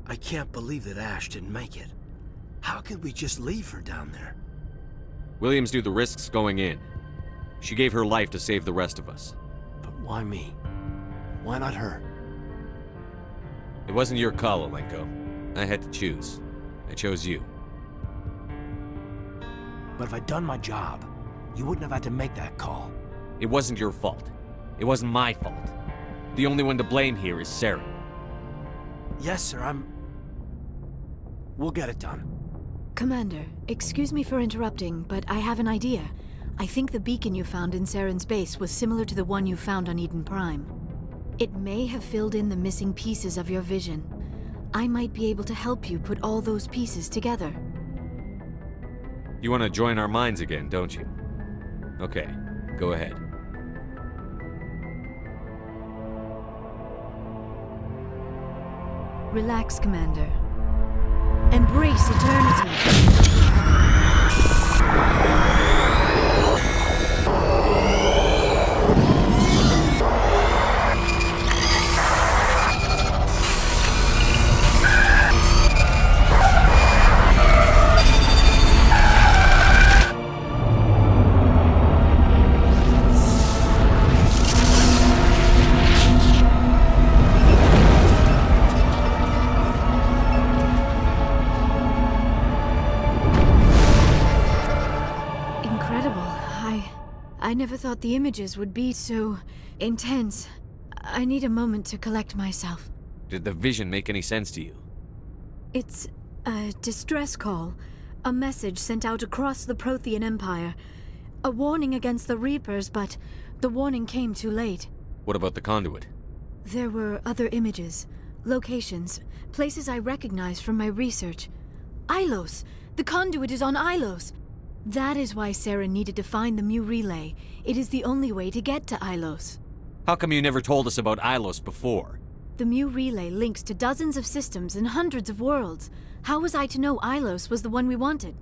I can't believe that Ash didn't make it. How could we just leave her down there? Williams knew the risks going in. She gave her life to save the rest of us. But why me? Why not her? It wasn't your call, Alenko. I had to choose. I chose you. But if I'd done my job, you wouldn't have had to make that call. It wasn't your fault. It wasn't my fault. The only one to blame here is Saren. Yes, sir, We'll get it done. Commander, excuse me for interrupting, but I have an idea. I think the beacon you found in Saren's base was similar to the one you found on Eden Prime. It may have filled in the missing pieces of your vision. I might be able to help you put all those pieces together. You want to join our minds again, don't you? Okay, go ahead. Relax, Commander. Embrace eternity. I never thought the images would be so intense. I need a moment to collect myself. Did the vision make any sense to you? It's a distress call. A message sent out across the Prothean Empire. A warning against the Reapers, but the warning came too late. What about the conduit? There were other images, locations, places I recognized from my research. Ilos! The conduit is on Ilos! That is why Saren needed to find the Mu Relay. It is the only way to get to Ilos. How come you never told us about Ilos before? The Mu Relay links to dozens of systems and hundreds of worlds. How was I to know Ilos was the one we wanted?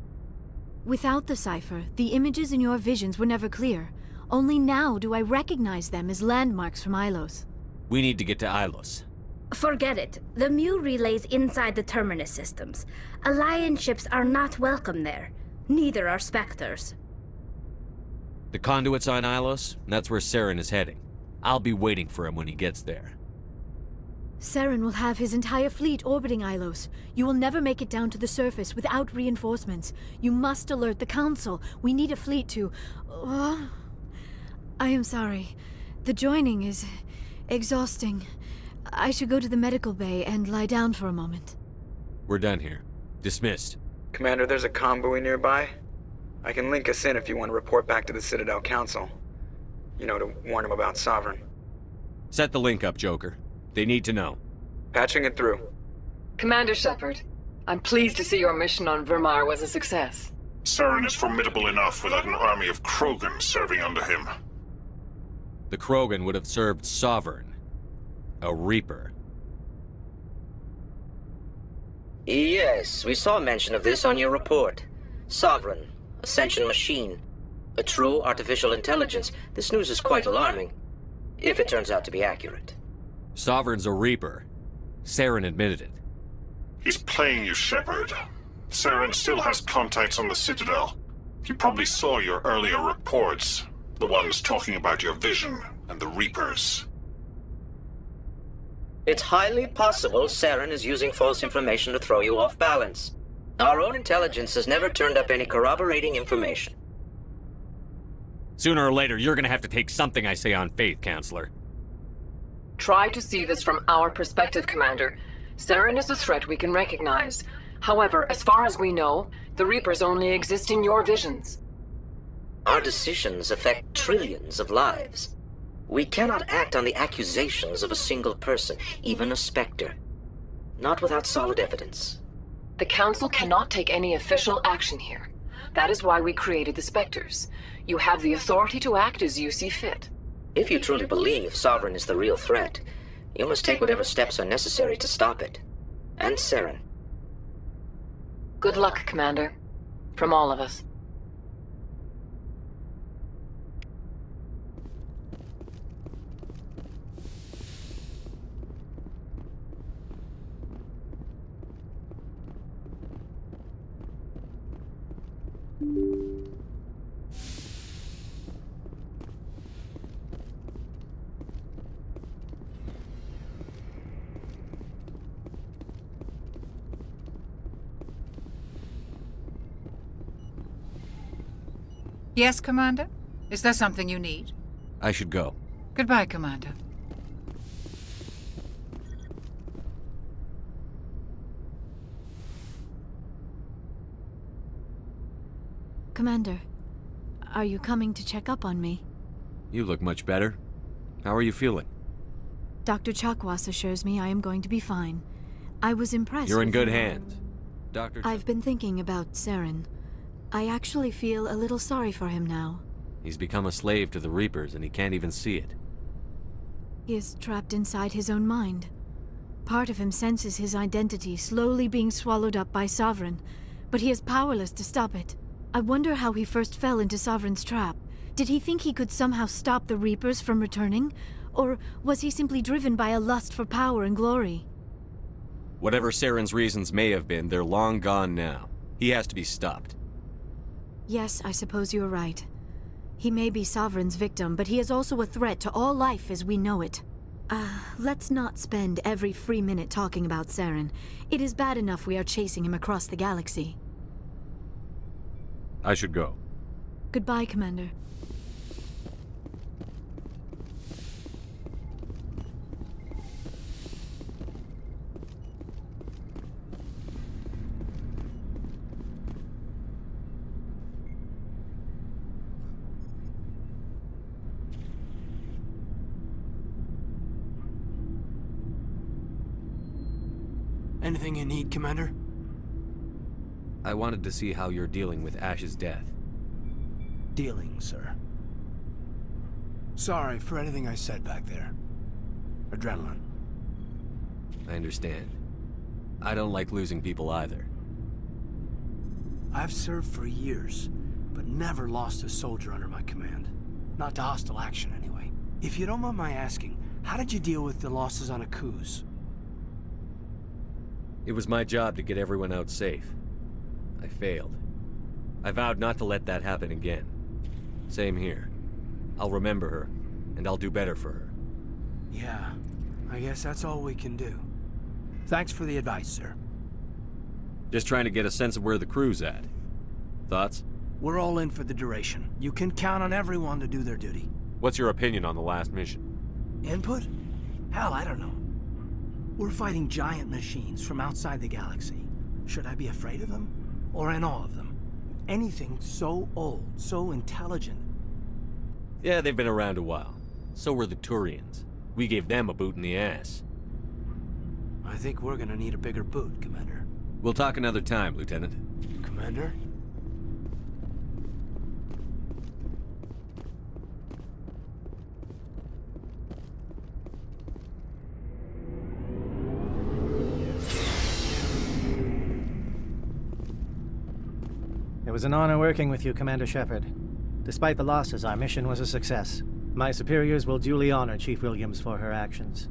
Without the cipher, the images in your visions were never clear. Only now do I recognize them as landmarks from Ilos. We need to get to Ilos. Forget it. The Mu Relay's inside the Terminus systems. Alliance ships are not welcome there. Neither are Spectres. The conduit's on Ilos, and that's where Saren is heading. I'll be waiting for him when he gets there. Saren will have his entire fleet orbiting Ilos. You will never make it down to the surface without reinforcements. You must alert the Council. We need a fleet to... I am sorry. The joining is exhausting. I should go to the medical bay and lie down for a moment. We're done here. Dismissed. Commander, there's a convoy nearby. I can link us in if you want to report back to the Citadel Council. You know, to warn them about Sovereign. Set the link up, Joker. They need to know. Patching it through. Commander Shepard, I'm pleased to see your mission on Virmire was a success. Saren is formidable enough without an army of Krogan serving under him. The Krogan would have served Sovereign. A Reaper. Yes, we saw mention of this on your report. Sovereign, Ascension machine, a true artificial intelligence. This news is quite alarming, if it turns out to be accurate. Sovereign's a Reaper. Saren admitted it. He's playing you, Shepard. Saren still has contacts on the Citadel. He probably saw your earlier reports, the ones talking about your vision and the Reapers. It's highly possible Saren is using false information to throw you off balance. Our own intelligence has never turned up any corroborating information. Sooner or later, you're gonna have to take something I say on faith, Counselor. Try to see this from our perspective, Commander. Saren is a threat we can recognize. However, as far as we know, the Reapers only exist in your visions. Our decisions affect trillions of lives. We cannot act on the accusations of a single person, even a Spectre. Not without solid evidence. The Council cannot take any official action here. That is why we created the Spectres. You have the authority to act as you see fit. If you truly believe Sovereign is the real threat, you must take whatever steps are necessary to stop it. And Saren. Good luck, Commander. From all of us. Yes, Commander? Is there something you need? I should go. Goodbye, Commander. Commander, are you coming to check up on me? You look much better. How are you feeling? Dr. Chakwas assures me I am going to be fine. I was impressed. You're in with good your- hands. Dr. I've been thinking about Saren. I actually feel a little sorry for him now. He's become a slave to the Reapers and he can't even see it. He is trapped inside his own mind. Part of him senses his identity slowly being swallowed up by Sovereign, but he is powerless to stop it. I wonder how he first fell into Sovereign's trap. Did he think he could somehow stop the Reapers from returning? Or was he simply driven by a lust for power and glory? Whatever Saren's reasons may have been, they're long gone now. He has to be stopped. Yes, I suppose you're right. He may be Sovereign's victim, but he is also a threat to all life as we know it. Let's not spend every free minute talking about Saren. It is bad enough we are chasing him across the galaxy. I should go. Goodbye, Commander. Anything you need, Commander? I wanted to see how you're dealing with Ash's death. Dealing, sir. Sorry for anything I said back there. Adrenaline. I understand. I don't like losing people either. I've served for years, but never lost a soldier under my command. Not to hostile action, anyway. If you don't mind my asking, how did you deal with the losses on Akuz? It was my job to get everyone out safe. I failed. I vowed not to let that happen again. Same here. I'll remember her, and I'll do better for her. Yeah, I guess that's all we can do. Thanks for the advice, sir. Just trying to get a sense of where the crew's at. Thoughts? We're all in for the duration. You can count on everyone to do their duty. What's your opinion on the last mission? Input? Hell, I don't know. We're fighting giant machines from outside the galaxy. Should I be afraid of them? Or in awe of them? Anything so old, so intelligent. Yeah, they've been around a while. So were the Turians. We gave them a boot in the ass. I think we're gonna need a bigger boot, Commander. We'll talk another time, Lieutenant. Commander? It was an honor working with you, Commander Shepard. Despite the losses, our mission was a success. My superiors will duly honor Chief Williams for her actions.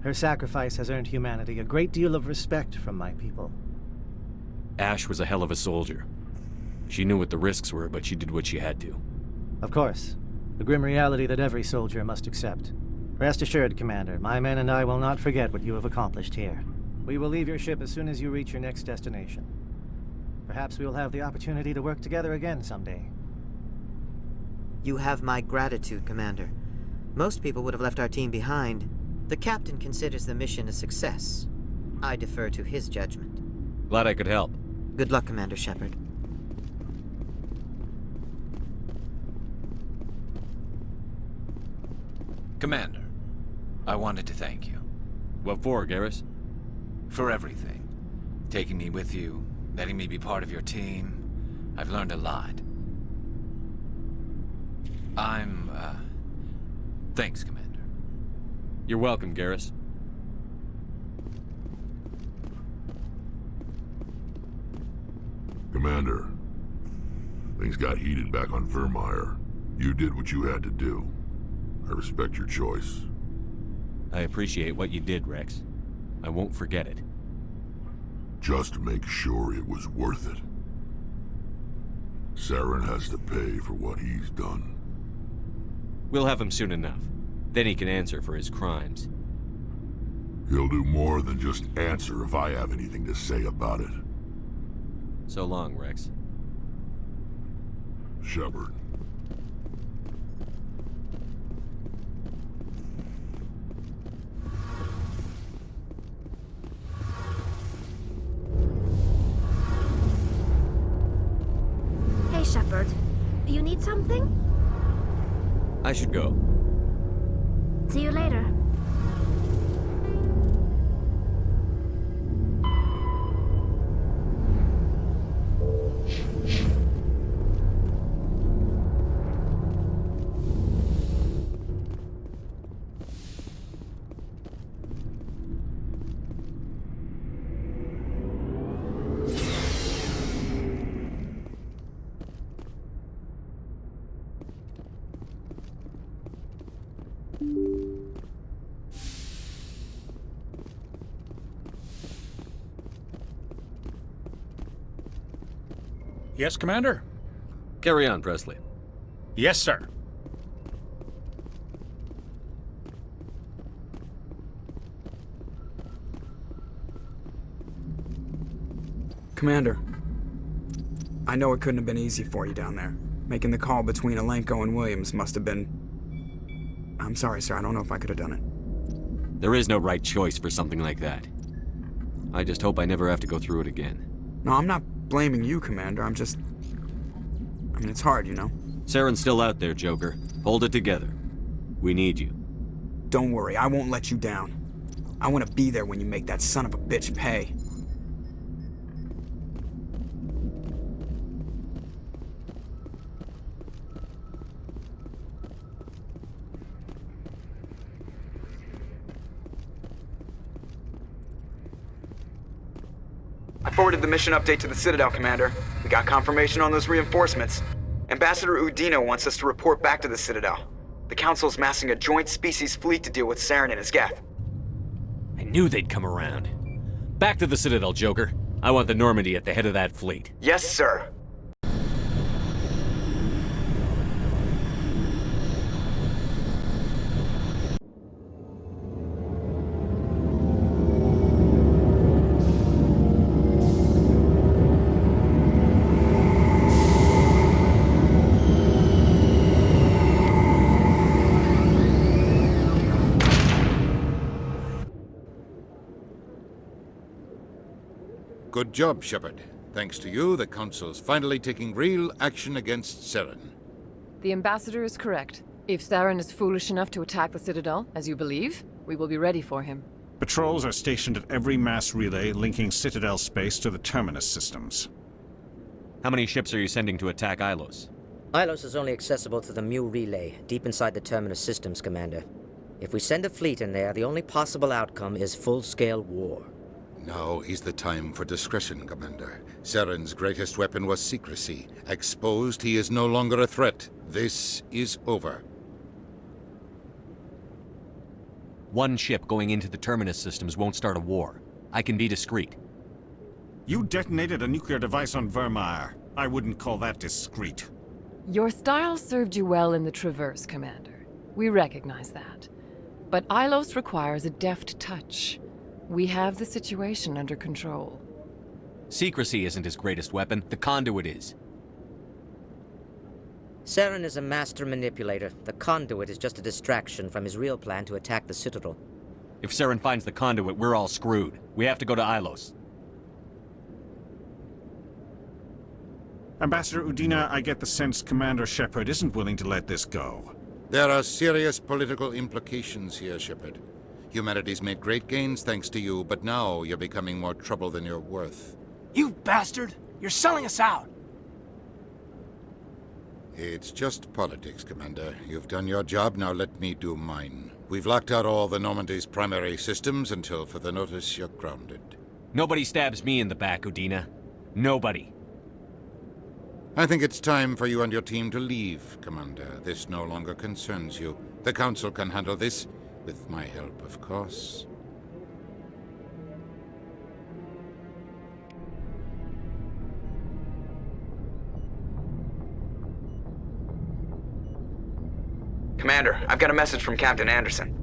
Her sacrifice has earned humanity a great deal of respect from my people. Ash was a hell of a soldier. She knew what the risks were, but she did what she had to. Of course. The grim reality that every soldier must accept. Rest assured, Commander, my men and I will not forget what you have accomplished here. We will leave your ship as soon as you reach your next destination. Perhaps we will have the opportunity to work together again someday. You have my gratitude, Commander. Most people would have left our team behind. The captain considers the mission a success. I defer to his judgment. Glad I could help. Good luck, Commander Shepard. Commander, I wanted to thank you. What for, Garrus? For everything. Taking me with you, letting me be part of your team. I've learned a lot. Thanks, Commander. You're welcome, Garrus. Commander, things got heated back on Vermeer. You did what you had to do. I respect your choice. I appreciate what you did, Rex. I won't forget it. Just make sure it was worth it. Saren has to pay for what he's done. We'll have him soon enough. Then he can answer for his crimes. He'll do more than just answer if I have anything to say about it. So long, Rex. Shepard. need something? I should go. See you later. Yes, Commander? Carry on, Presley. Yes, sir. Commander, I know it couldn't have been easy for you down there. Making the call between Alenko and Williams must have been... I'm sorry, sir. I don't know if I could have done it. There is no right choice for something like that. I just hope I never have to go through it again. No, I'm not blaming you, Commander. I'm just... I mean, it's hard, you know? Saren's still out there, Joker. Hold it together. We need you. Don't worry, I won't let you down. I want to be there when you make that son of a bitch pay. I forwarded the mission update to the Citadel, Commander. We got confirmation on those reinforcements. Ambassador Udina wants us to report back to the Citadel. The Council's massing a joint species fleet to deal with Saren and his Geth. I knew they'd come around. Back to the Citadel, Joker. I want the Normandy at the head of that fleet. Yes, sir. Good job, Shepard. Thanks to you, the Council's finally taking real action against Saren. The Ambassador is correct. If Saren is foolish enough to attack the Citadel, as you believe, we will be ready for him. Patrols are stationed at every mass relay linking Citadel space to the Terminus systems. How many ships are you sending to attack Ilos? Ilos is only accessible to the Mu relay, deep inside the Terminus systems, Commander. If we send a fleet in there, the only possible outcome is full-scale war. Now is the time for discretion, Commander. Saren's greatest weapon was secrecy. Exposed, he is no longer a threat. This is over. One ship going into the Terminus systems won't start a war. I can be discreet. You detonated a nuclear device on Vermeer. I wouldn't call that discreet. Your style served you well in the Traverse, Commander. We recognize that. But Ilos requires a deft touch. We have the situation under control. Secrecy isn't his greatest weapon. The conduit is. Saren is a master manipulator. The conduit is just a distraction from his real plan to attack the Citadel. If Saren finds the conduit, we're all screwed. We have to go to Ilos. Ambassador Udina, I get the sense Commander Shepard isn't willing to let this go. There are serious political implications here, Shepard. Humanity's made great gains thanks to you, but now you're becoming more trouble than you're worth. You bastard! You're selling us out! It's just politics, Commander. You've done your job, now let me do mine. We've locked out all the Normandy's primary systems until further notice you're grounded. Nobody stabs me in the back, Udina. Nobody. I think it's time for you and your team to leave, Commander. This no longer concerns you. The Council can handle this, with my help, of course. Commander, I've got a message from Captain Anderson.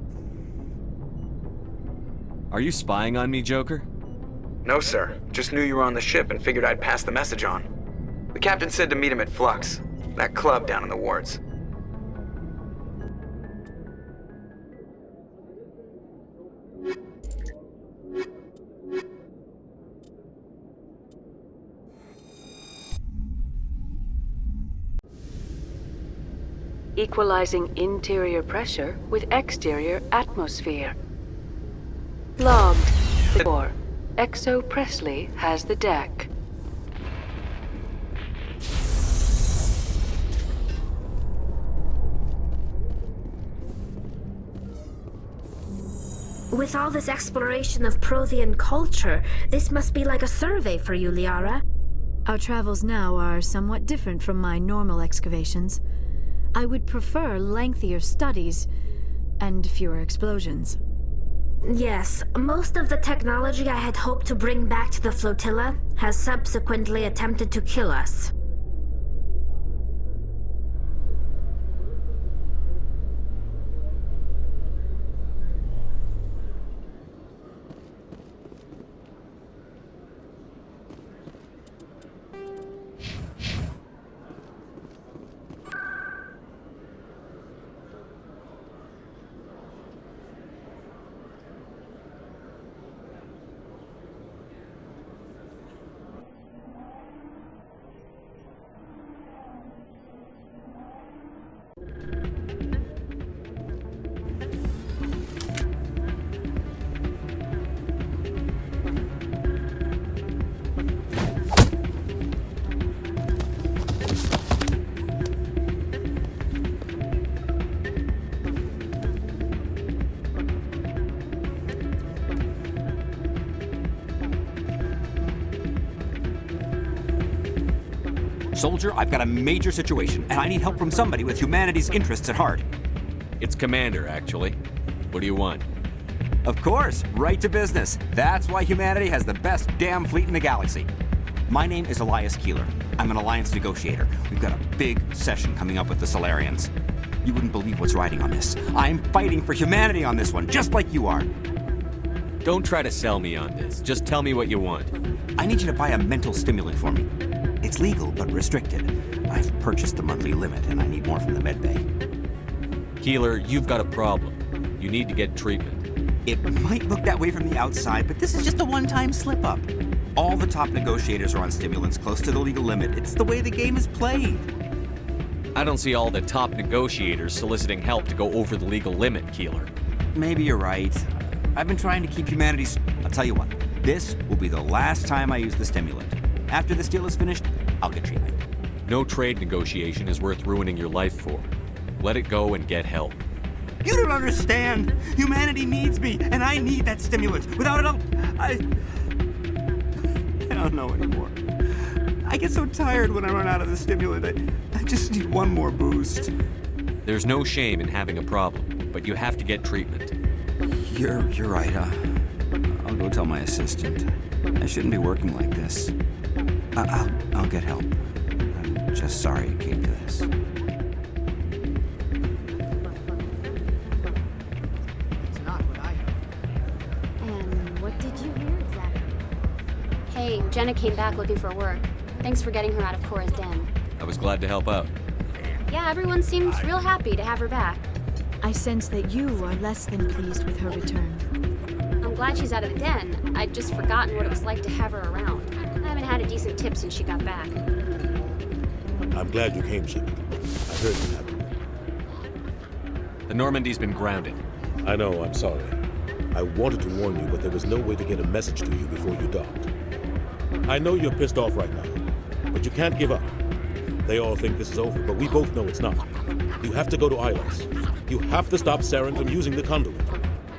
Are you spying on me, Joker? No, sir. Just knew you were on the ship and figured I'd pass the message on. The captain said to meet him at Flux, that club down in the wards. equalizing interior pressure with exterior atmosphere. Logged. The door. Exo Presley has the deck. With all this exploration of Prothean culture, this must be like a survey for you, Liara. Our travels now are somewhat different from my normal excavations. I would prefer lengthier studies and fewer explosions. Yes, most of the technology I had hoped to bring back to the flotilla has subsequently attempted to kill us. Soldier, I've got a major situation, and I need help from somebody with humanity's interests at heart. It's Commander, actually. What do you want? Of course, right to business. That's why humanity has the best damn fleet in the galaxy. My name is Elias Keeler. I'm an Alliance negotiator. We've got a big session coming up with the Solarians. You wouldn't believe what's riding on this. I'm fighting for humanity on this one, just like you are. Don't try to sell me on this. Just tell me what you want. I need you to buy a mental stimulant for me. It's legal, but restricted. I've purchased the monthly limit, and I need more from the medbay. Keeler, you've got a problem. You need to get treatment. It might look that way from the outside, but this is just a one-time slip-up. All the top negotiators are on stimulants close to the legal limit. It's the way the game is played. I don't see all the top negotiators soliciting help to go over the legal limit, Keeler. Maybe you're right. I've been trying to keep humanity... I'll tell you what. This will be the last time I use the stimulant. After this deal is finished, I'll get treatment. No trade negotiation is worth ruining your life for. Let it go and get help. You don't understand! Humanity needs me, and I need that stimulant. Without it, I don't know anymore. I get so tired when I run out of the stimulant. I just need one more boost. There's no shame in having a problem, but you have to get treatment. You're right. I'll go tell my assistant. I shouldn't be working like this. I'll get help. I'm just sorry it came to this. It's not what I heard. And what did you hear exactly? Hey, Jenna came back looking for work. Thanks for getting her out of Cora's den. I was glad to help out. Yeah, everyone seems real happy to have her back. I sense that you are less than pleased with her return. I'm glad she's out of the den. I'd just forgotten what it was like to have her around. I haven't had a decent tip since she got back. I'm glad you came, Shepard. I heard what happened. The Normandy's been grounded. I know, I'm sorry. I wanted to warn you, but there was no way to get a message to you before you docked. I know you're pissed off right now, but you can't give up. They all think this is over, but we both know it's not. You have to go to Ilos. You have to stop Saren from using the conduit.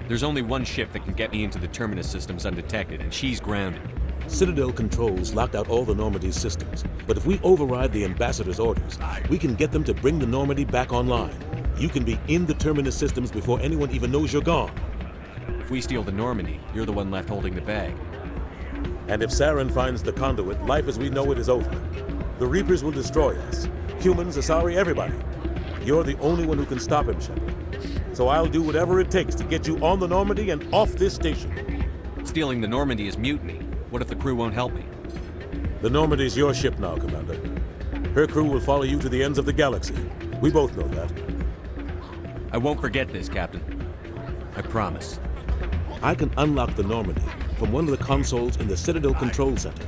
There's only one ship that can get me into the Terminus systems undetected, and she's grounded. Citadel controls locked out all the Normandy's systems, but if we override the Ambassador's orders, we can get them to bring the Normandy back online. You can be in the Terminus systems before anyone even knows you're gone. If we steal the Normandy, you're the one left holding the bag. And if Saren finds the conduit, life as we know it is over. The Reapers will destroy us. Humans, Asari, everybody. You're the only one who can stop him, Shepard. So I'll do whatever it takes to get you on the Normandy and off this station. Stealing the Normandy is mutiny. What if the crew won't help me? The Normandy's your ship now, Commander. Her crew will follow you to the ends of the galaxy. We both know that. I won't forget this, Captain. I promise. I can unlock the Normandy from one of the consoles in the Citadel Control Center.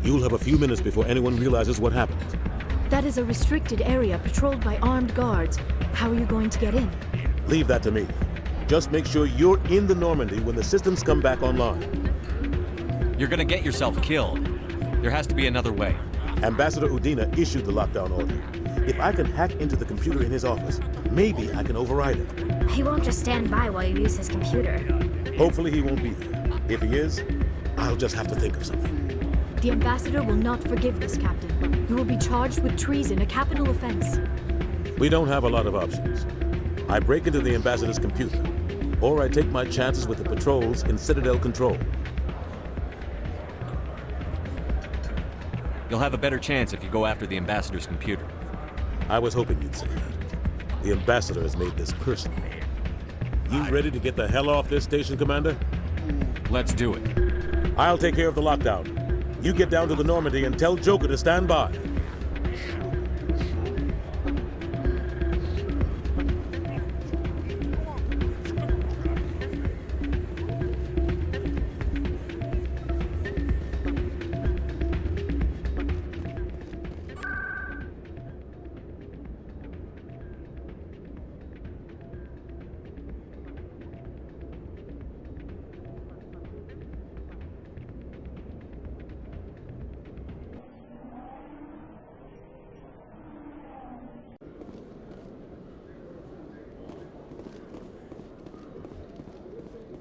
You'll have a few minutes before anyone realizes what happened. That is a restricted area patrolled by armed guards. How are you going to get in? Leave that to me. Just make sure you're in the Normandy when the systems come back online. You're gonna get yourself killed. There has to be another way. Ambassador Udina issued the lockdown order. If I can hack into the computer in his office, maybe I can override it. He won't just stand by while you use his computer. Hopefully he won't be there. If he is, I'll just have to think of something. The ambassador will not forgive this, Captain. You will be charged with treason, a capital offense. We don't have a lot of options. I break into the ambassador's computer, or I take my chances with the patrols in Citadel control. You'll have a better chance if you go after the ambassador's computer. I was hoping you'd say that. The ambassador has made this personal. You ready to get the hell off this station, Commander? Let's do it. I'll take care of the lockdown. You get down to the Normandy and tell Joker to stand by.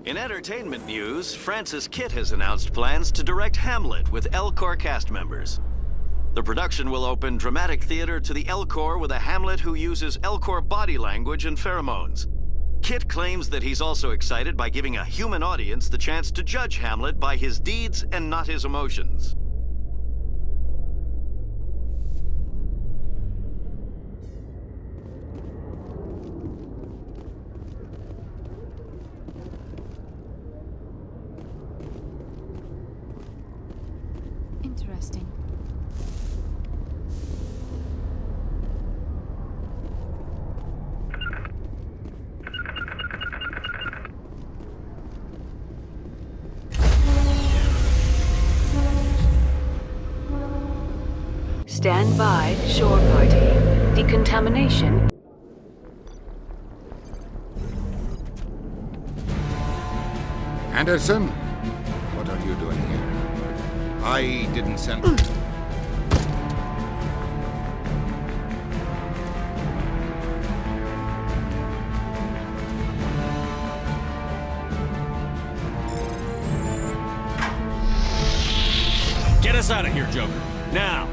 In entertainment news, Francis Kitt has announced plans to direct Hamlet with Elcor cast members. The production will open dramatic theater to the Elcor with a Hamlet who uses Elcor body language and pheromones. Kitt claims that he's also excited by giving a human audience the chance to judge Hamlet by his deeds and not his emotions. Interesting. Stand by, shore party. Decontamination. Anderson, what are you doing here? I didn't send... Get us out of here, Joker. Now!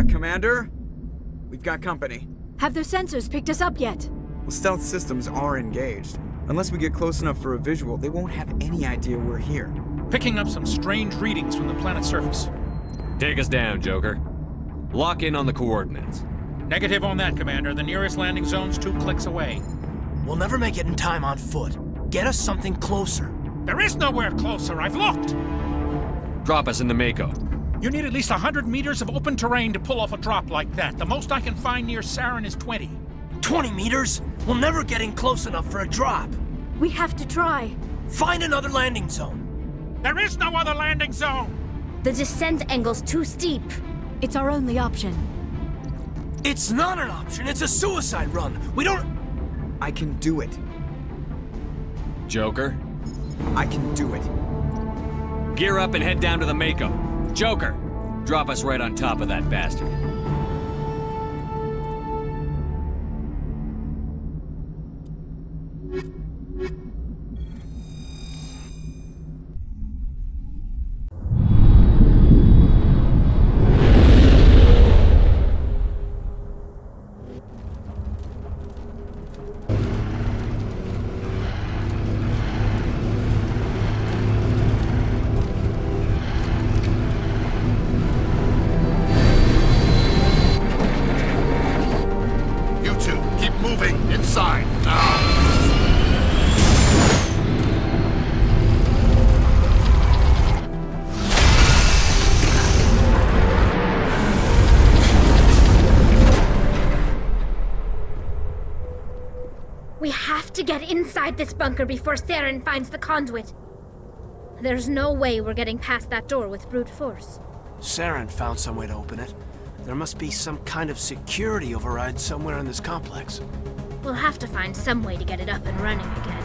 Commander? We've got company. Have their sensors picked us up yet? Well, stealth systems are engaged. Unless we get close enough for a visual, they won't have any idea we're here. Picking up some strange readings from the planet's surface. Take us down, Joker. Lock in on the coordinates. Negative on that, Commander. The nearest landing zone's 2 clicks away. We'll never make it in time on foot. Get us something closer. There is nowhere closer. I've looked. Drop us in the Mako. You need at least 100 meters of open terrain to pull off a drop like that. The most I can find near Saren is 20. 20 meters? We'll never get in close enough for a drop. We have to try. Find another landing zone. There is no other landing zone! The descent angle's too steep. It's our only option. It's not an option. It's a suicide run. We don't... I can do it. Joker? I can do it. Gear up and head down to the Mako. Joker, drop us right on top of that bastard. We have to get inside this bunker before Saren finds the conduit. There's no way we're getting past that door with brute force. Saren found some way to open it. There must be some kind of security override somewhere in this complex. We'll have to find some way to get it up and running again.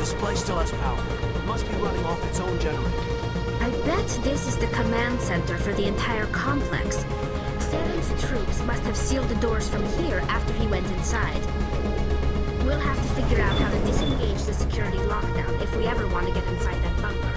This place still has power. It must be running off its own generator. I bet this is the command center for the entire complex. Saren's troops must have sealed the doors from here after he went inside. We'll have to figure out how to disengage the security lockdown if we ever want to get inside that bunker.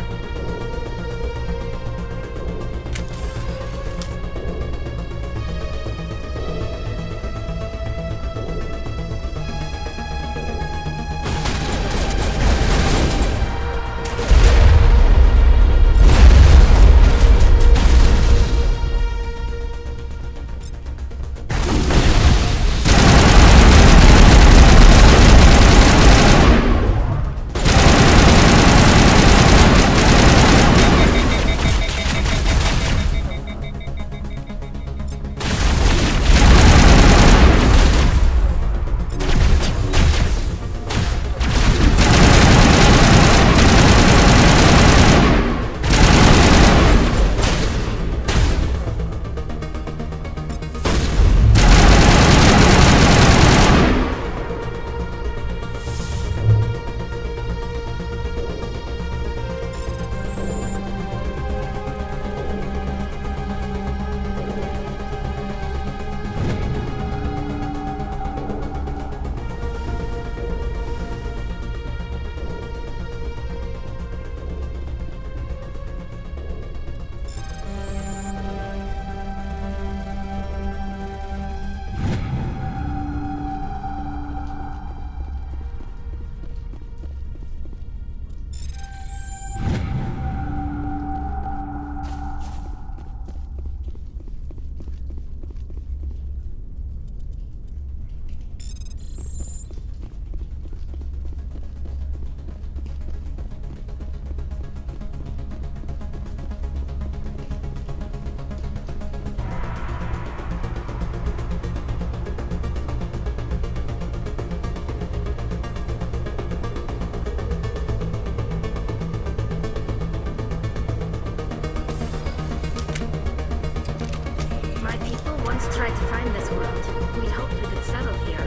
Tried to find this world. We'd hoped we could settle here,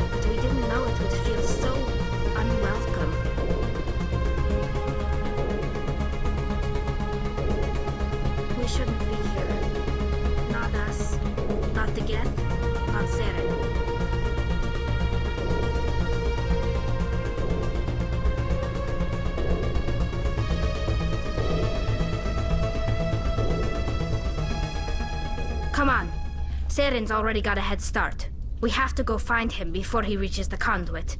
but we didn't know it would feel so unwelcome. We shouldn't be here. Not us. Not the Geth. Not Saren. Come on. Saren's already got a head start. We have to go find him before he reaches the conduit.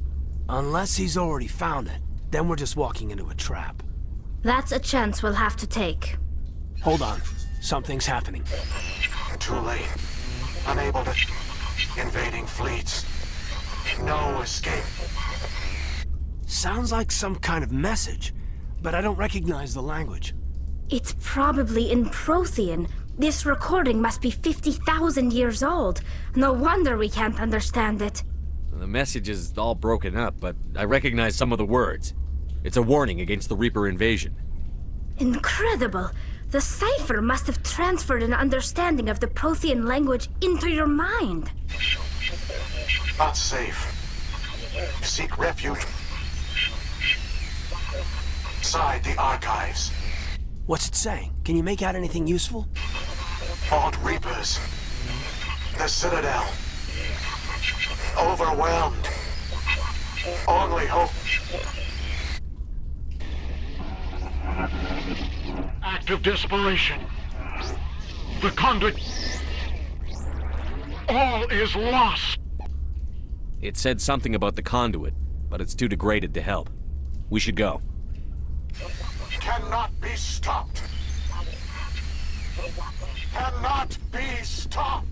Unless he's already found it, then we're just walking into a trap. That's a chance we'll have to take. Hold on. Something's happening. Too late. Unable to... Invading fleets. No escape. Sounds like some kind of message, but I don't recognize the language. It's probably in Prothean. This recording must be 50,000 years old. No wonder we can't understand it. The message is all broken up, but I recognize some of the words. It's a warning against the Reaper invasion. Incredible! The cipher must have transferred an understanding of the Prothean language into your mind. Not safe. Seek refuge inside the archives. What's it saying? Can you make out anything useful? Fought Reapers. The Citadel. Overwhelmed. Only hope. Act of desperation. The conduit. All is lost. It said something about the conduit, but it's too degraded to help. We should go. Cannot be stopped. Cannot be stopped.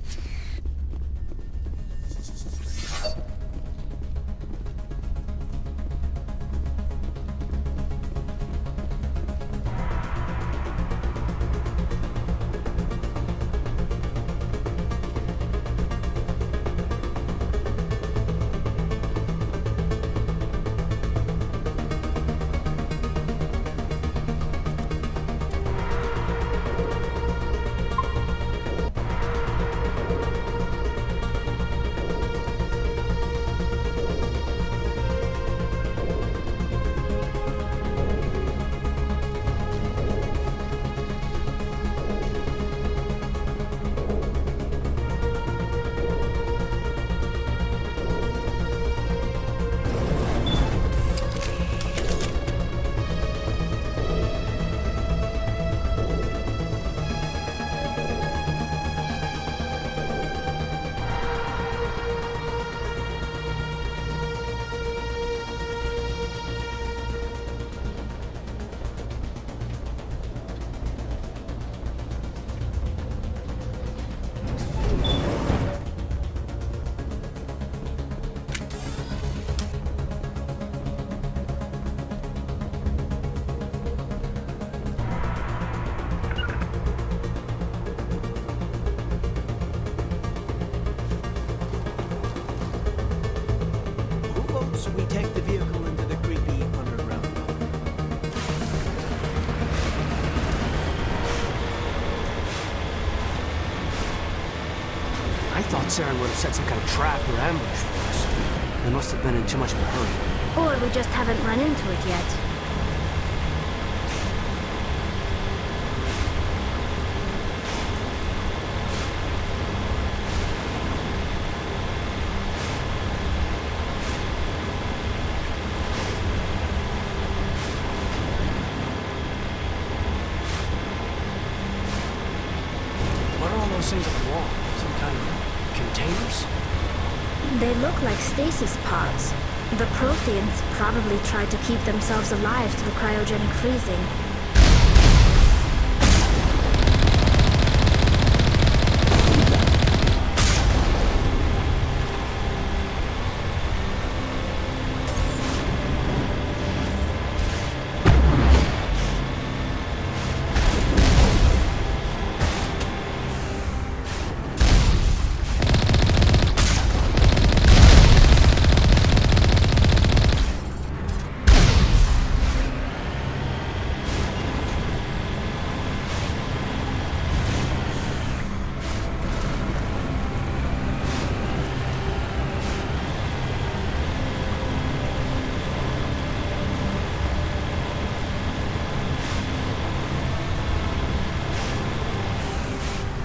Saren would have set some kind of trap or ambush for us. They must have been in too much of a hurry. Or we just haven't run into it yet. What are all those things on the wall? Some kind of containers? They look like stasis pods. The Protheans probably tried to keep themselves alive through cryogenic freezing.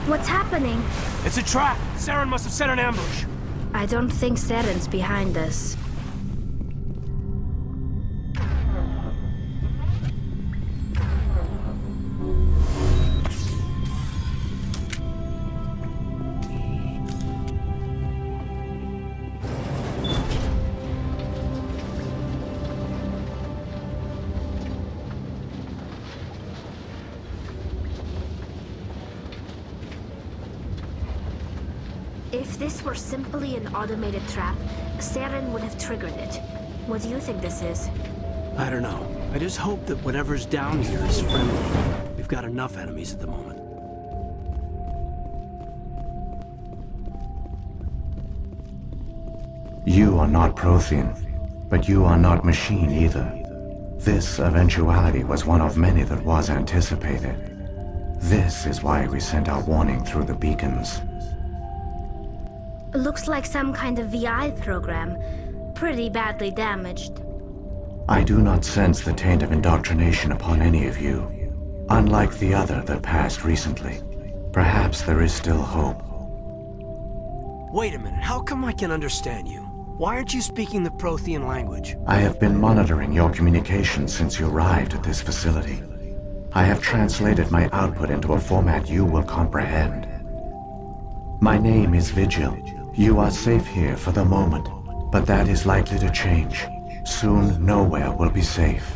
What's happening? It's a trap! Saren must have set an ambush! I don't think Saren's behind this. If this were simply an automated trap, Saren would have triggered it. What do you think this is? I don't know. I just hope that whatever's down here is friendly. We've got enough enemies at the moment. You are not Prothean, but you are not machine either. This eventuality was one of many that was anticipated. This is why we sent our warning through the beacons. Looks like some kind of VI program. Pretty badly damaged. I do not sense the taint of indoctrination upon any of you. Unlike the other that passed recently. Perhaps there is still hope. Wait a minute, how come I can understand you? Why aren't you speaking the Prothean language? I have been monitoring your communications since you arrived at this facility. I have translated my output into a format you will comprehend. My name is Vigil. You are safe here for the moment, but that is likely to change. Soon, nowhere will be safe.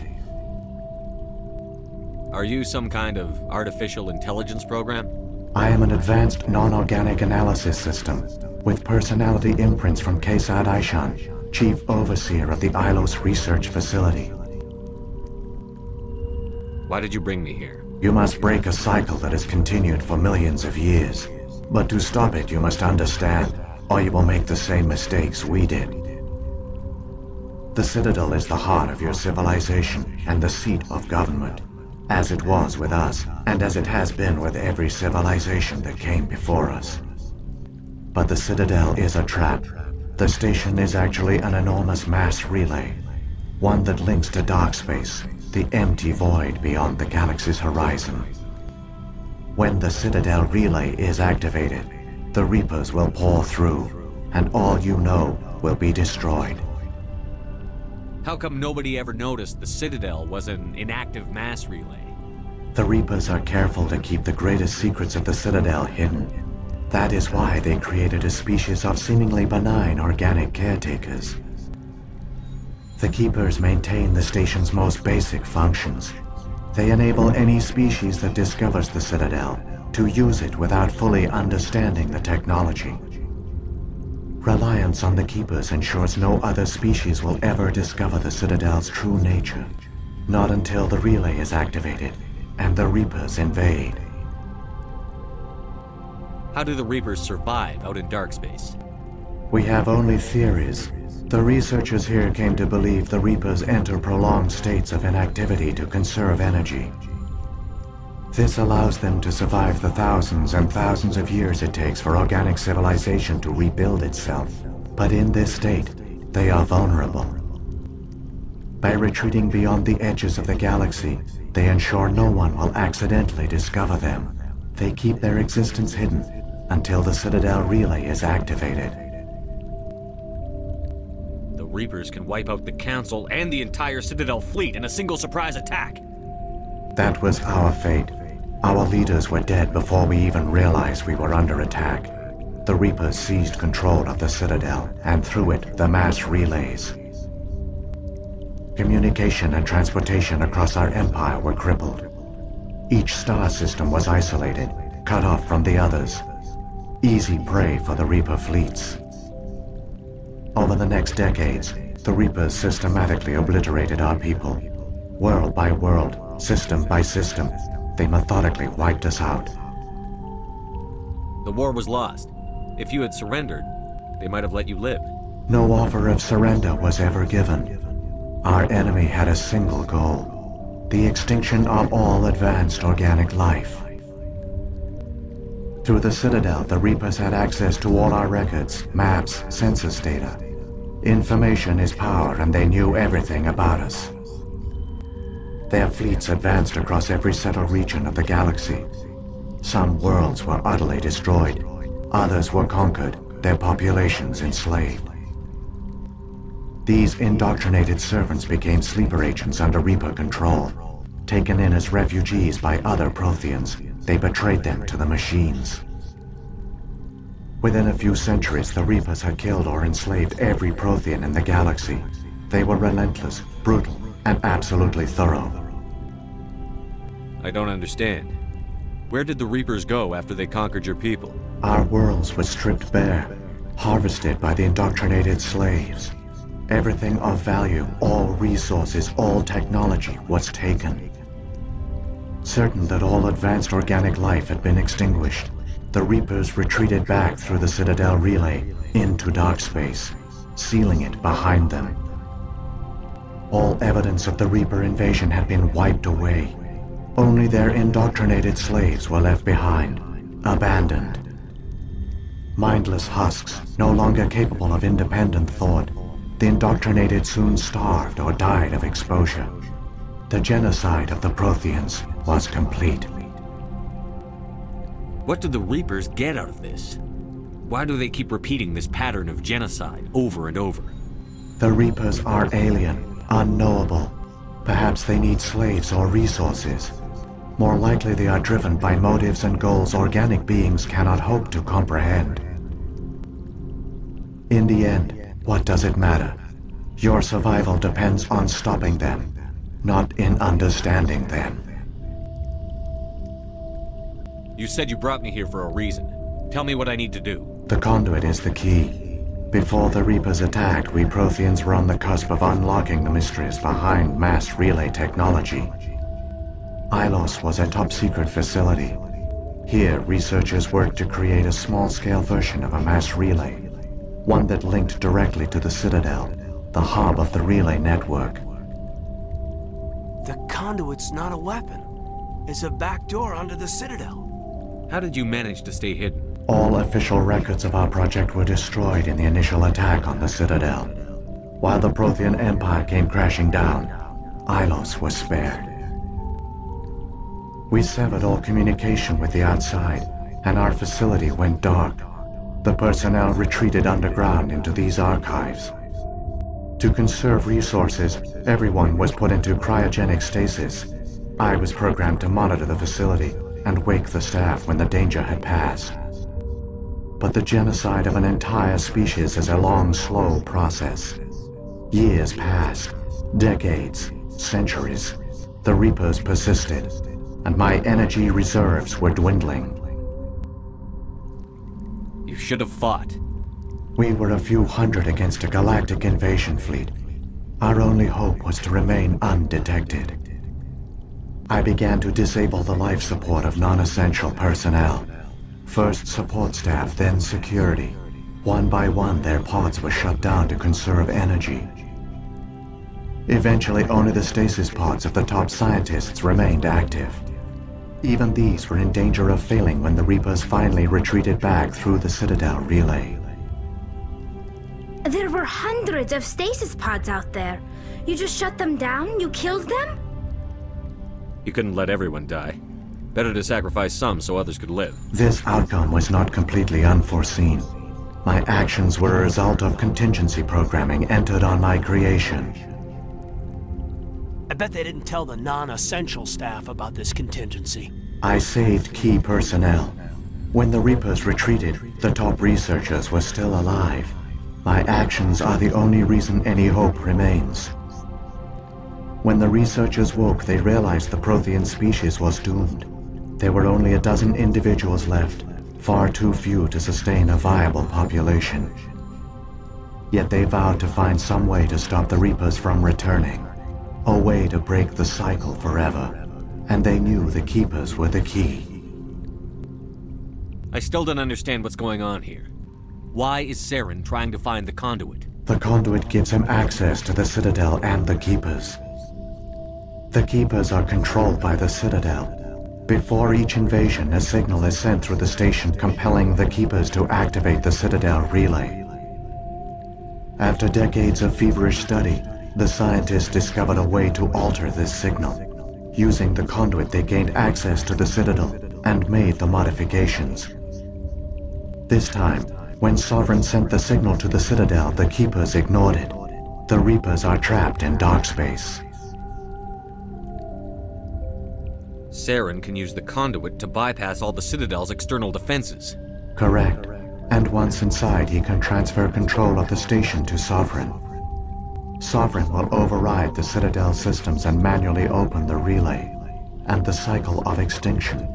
Are you some kind of artificial intelligence program? I am an advanced non-organic analysis system, with personality imprints from Kesad Aishan, Chief Overseer of the Ilos Research Facility. Why did you bring me here? You must break a cycle that has continued for millions of years. But to stop it, you must understand, or you will make the same mistakes we did. The Citadel is the heart of your civilization and the seat of government, as it was with us, and as it has been with every civilization that came before us. But the Citadel is a trap. The station is actually an enormous mass relay, one that links to dark space, the empty void beyond the galaxy's horizon. When the Citadel relay is activated, the Reapers will pour through, and all you know will be destroyed. How come nobody ever noticed the Citadel was an inactive mass relay? The Reapers are careful to keep the greatest secrets of the Citadel hidden. That is why they created a species of seemingly benign organic caretakers. The Keepers maintain the station's most basic functions. They enable any species that discovers the Citadel to use it without fully understanding the technology. Reliance on the Keepers ensures no other species will ever discover the Citadel's true nature. Not until the relay is activated and the Reapers invade. How do the Reapers survive out in dark space? We have only theories. The researchers here came to believe the Reapers enter prolonged states of inactivity to conserve energy. This allows them to survive the thousands and thousands of years it takes for organic civilization to rebuild itself. But in this state, they are vulnerable. By retreating beyond the edges of the galaxy, they ensure no one will accidentally discover them. They keep their existence hidden until the Citadel relay is activated. The Reapers can wipe out the Council and the entire Citadel fleet in a single surprise attack. That was our fate. Our leaders were dead before we even realized we were under attack. The Reapers seized control of the Citadel, and through it, the mass relays. Communication and transportation across our empire were crippled. Each star system was isolated, cut off from the others. Easy prey for the Reaper fleets. Over the next decades, the Reapers systematically obliterated our people. World by world, system by system, they methodically wiped us out. The war was lost. If you had surrendered, they might have let you live. No offer of surrender was ever given. Our enemy had a single goal: the extinction of all advanced organic life. Through the Citadel, the Reapers had access to all our records, maps, census data. Information is power, and they knew everything about us. Their fleets advanced across every settled region of the galaxy. Some worlds were utterly destroyed. Others were conquered, their populations enslaved. These indoctrinated servants became sleeper agents under Reaper control. Taken in as refugees by other Protheans, they betrayed them to the machines. Within a few centuries, the Reapers had killed or enslaved every Prothean in the galaxy. They were relentless, brutal, and absolutely thorough. I don't understand. Where did the Reapers go after they conquered your people? Our worlds were stripped bare, harvested by the indoctrinated slaves. Everything of value, all resources, all technology was taken. Certain that all advanced organic life had been extinguished, the Reapers retreated back through the Citadel relay into dark space, sealing it behind them. All evidence of the Reaper invasion had been wiped away. Only their indoctrinated slaves were left behind, abandoned. Mindless husks, no longer capable of independent thought, the indoctrinated soon starved or died of exposure. The genocide of the Protheans was complete. What do the Reapers get out of this? Why do they keep repeating this pattern of genocide over and over? The Reapers are alien, unknowable. Perhaps they need slaves or resources. More likely they are driven by motives and goals organic beings cannot hope to comprehend. In the end, what does it matter? Your survival depends on stopping them, not in understanding them. You said you brought me here for a reason. Tell me what I need to do. The conduit is the key. Before the Reapers attacked, we Protheans were on the cusp of unlocking the mysteries behind mass relay technology. Ilos was a top-secret facility. Here, researchers worked to create a small-scale version of a mass relay, one that linked directly to the Citadel, the hub of the relay network. The conduit's not a weapon. It's a backdoor under the Citadel. How did you manage to stay hidden? All official records of our project were destroyed in the initial attack on the Citadel. While the Prothean Empire came crashing down, Ilos was spared. We severed all communication with the outside, and our facility went dark. The personnel retreated underground into these archives. To conserve resources, everyone was put into cryogenic stasis. I was programmed to monitor the facility and wake the staff when the danger had passed. But the genocide of an entire species is a long, slow process. Years passed, decades, centuries. The Reapers persisted, and my energy reserves were dwindling. You should have fought. We were a few hundred against a galactic invasion fleet. Our only hope was to remain undetected. I began to disable the life support of non-essential personnel. First support staff, then security. One by one, their pods were shut down to conserve energy. Eventually, only the stasis pods of the top scientists remained active. Even these were in danger of failing when the Reapers finally retreated back through the Citadel relay. There were hundreds of stasis pods out there. You just shut them down? You killed them? You couldn't let everyone die. Better to sacrifice some so others could live. This outcome was not completely unforeseen. My actions were a result of contingency programming entered on my creation. I bet they didn't tell the non-essential staff about this contingency. I saved key personnel. When the Reapers retreated, the top researchers were still alive. My actions are the only reason any hope remains. When the researchers woke, they realized the Prothean species was doomed. There were only a dozen individuals left, far too few to sustain a viable population. Yet they vowed to find some way to stop the Reapers from returning. A way to break the cycle forever. And they knew the Keepers were the key. I still don't understand what's going on here. Why is Saren trying to find the conduit? The conduit gives him access to the Citadel and the Keepers. The Keepers are controlled by the Citadel. Before each invasion, a signal is sent through the station compelling the Keepers to activate the Citadel relay. After decades of feverish study, the scientists discovered a way to alter this signal. Using the conduit, they gained access to the Citadel and made the modifications. This time, when Sovereign sent the signal to the Citadel, the Keepers ignored it. The Reapers are trapped in dark space. Saren can use the conduit to bypass all the Citadel's external defenses. Correct. And once inside, he can transfer control of the station to Sovereign. Sovereign will override the Citadel systems and manually open the relay, and the cycle of extinction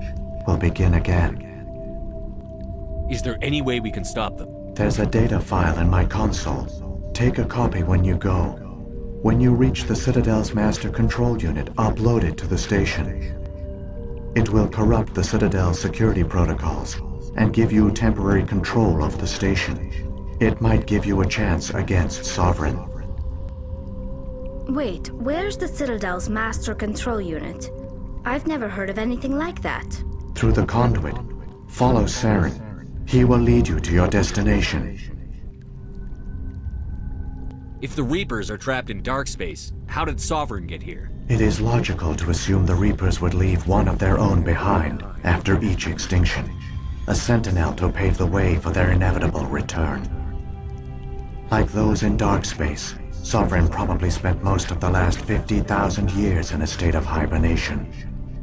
will begin again. Is there any way we can stop them? There's a data file in my console. Take a copy when you go. When you reach the Citadel's master control unit, upload it to the station. It will corrupt the Citadel's security protocols and give you temporary control of the station. It might give you a chance against Sovereign. Wait, where's the Citadel's master control unit? I've never heard of anything like that. Through the conduit, follow Saren. He will lead you to your destination. If the Reapers are trapped in dark space, how did Sovereign get here? It is logical to assume the Reapers would leave one of their own behind after each extinction. A sentinel to pave the way for their inevitable return. Like those in dark space, Sovereign probably spent most of the last 50,000 years in a state of hibernation.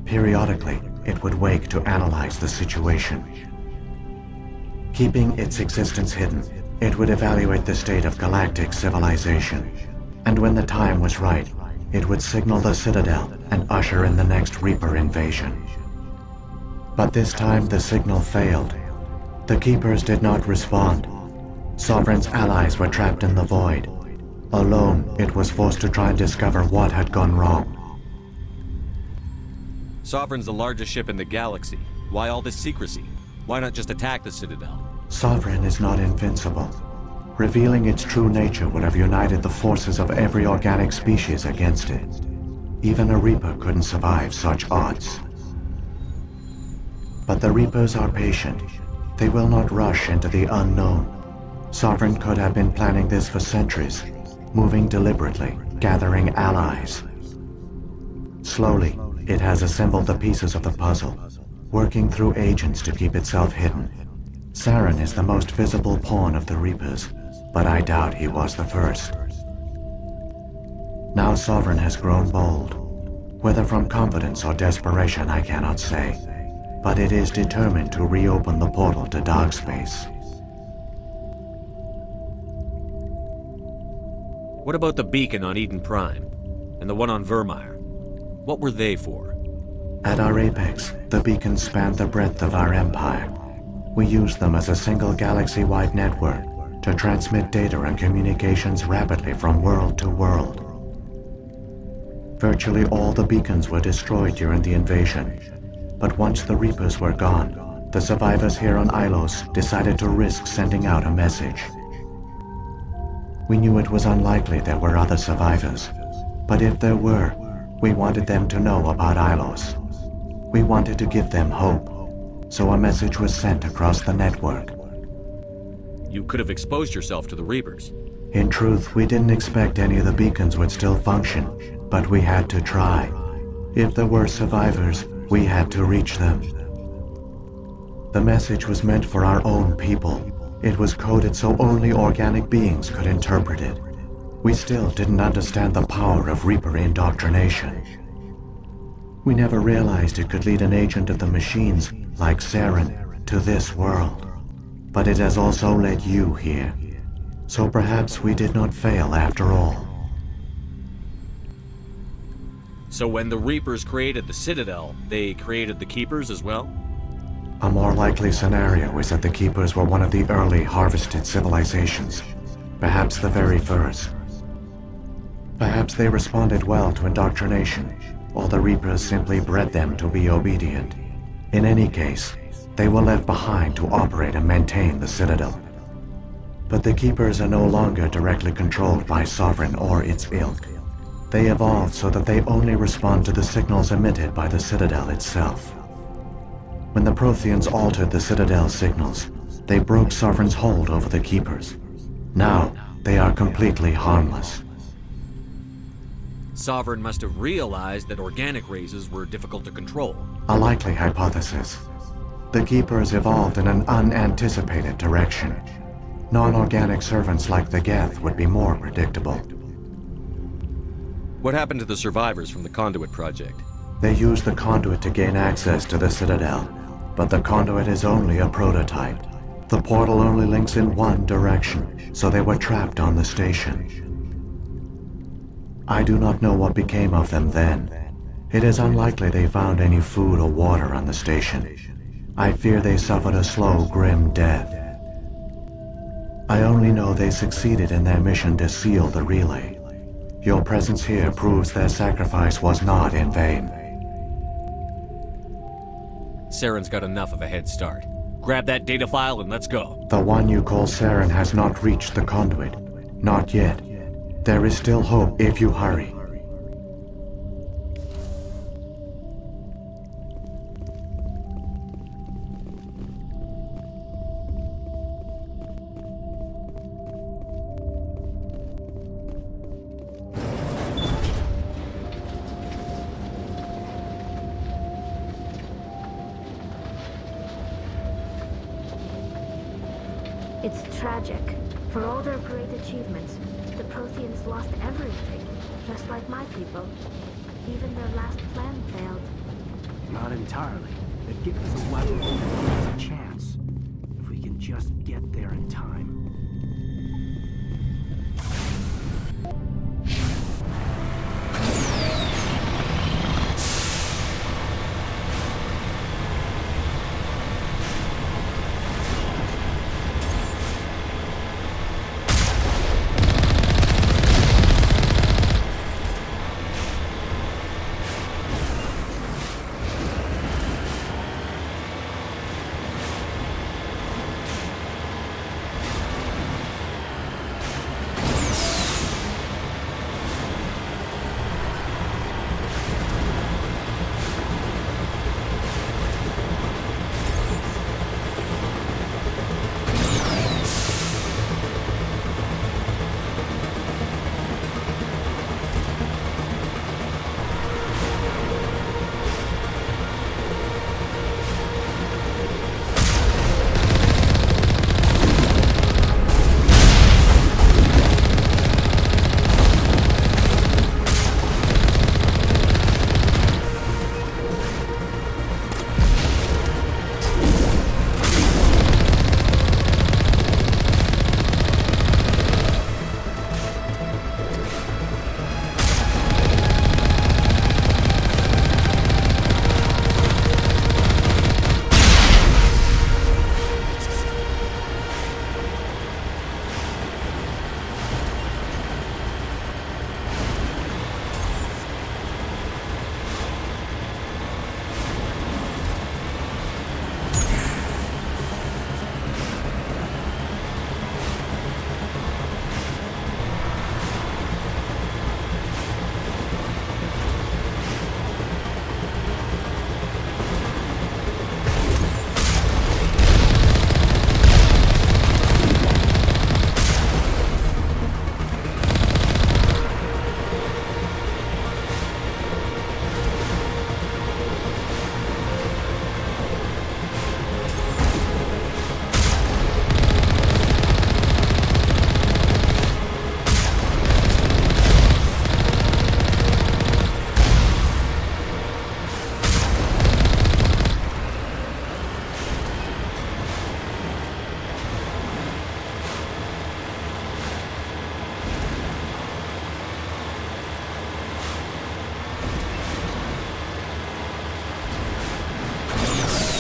Periodically, it would wake to analyze the situation. Keeping its existence hidden, it would evaluate the state of galactic civilization. And when the time was right, it would signal the Citadel and usher in the next Reaper invasion. But this time the signal failed. The Keepers did not respond. Sovereign's allies were trapped in the void. Alone, it was forced to try and discover what had gone wrong. Sovereign's the largest ship in the galaxy. Why all this secrecy? Why not just attack the Citadel? Sovereign is not invincible. Revealing its true nature would have united the forces of every organic species against it. Even a Reaper couldn't survive such odds. But the Reapers are patient. They will not rush into the unknown. Sovereign could have been planning this for centuries, moving deliberately, gathering allies. Slowly, it has assembled the pieces of the puzzle, working through agents to keep itself hidden. Saren is the most visible pawn of the Reapers, but I doubt he was the first. Now Sovereign has grown bold. Whether from confidence or desperation, I cannot say, but it is determined to reopen the portal to dark space. What about the beacon on Eden Prime? And the one on Virmire? What were they for? At our apex, the beacons spanned the breadth of our empire. We used them as a single galaxy-wide network to transmit data and communications rapidly from world to world. Virtually all the beacons were destroyed during the invasion, but once the Reapers were gone, the survivors here on Ilos decided to risk sending out a message. We knew it was unlikely there were other survivors, but if there were, we wanted them to know about Ilos. We wanted to give them hope, so a message was sent across the network. You could have exposed yourself to the Reapers. In truth, we didn't expect any of the beacons would still function, but we had to try. If there were survivors, we had to reach them. The message was meant for our own people. It was coded so only organic beings could interpret it. We still didn't understand the power of Reaper indoctrination. We never realized it could lead an agent of the machines, like Saren, to this world. But it has also led you here. So perhaps we did not fail after all. So when the Reapers created the Citadel, they created the Keepers as well? A more likely scenario is that the Keepers were one of the early harvested civilizations. Perhaps the very first. Perhaps they responded well to indoctrination, or the Reapers simply bred them to be obedient. In any case, they were left behind to operate and maintain the Citadel. But the Keepers are no longer directly controlled by Sovereign or its ilk. They evolved so that they only respond to the signals emitted by the Citadel itself. When the Protheans altered the Citadel's signals, they broke Sovereign's hold over the Keepers. Now, they are completely harmless. Sovereign must have realized that organic races were difficult to control. A likely hypothesis. The Keepers evolved in an unanticipated direction. Non-organic servants like the Geth would be more predictable. What happened to the survivors from the Conduit project? They used the Conduit to gain access to the Citadel, but the Conduit is only a prototype. The portal only links in one direction, so they were trapped on the station. I do not know what became of them then. It is unlikely they found any food or water on the station. I fear they suffered a slow, grim death. I only know they succeeded in their mission to seal the relay. Your presence here proves their sacrifice was not in vain. Saren's got enough of a head start. Grab that data file and let's go. The one you call Saren has not reached the Conduit. Not yet. There is still hope if you hurry. It's tragic. For all their great achievements, the Protheans lost everything, just like my people. Even their last plan failed. Not entirely. They've given us a weapon and given us a chance. If we can just get there in time.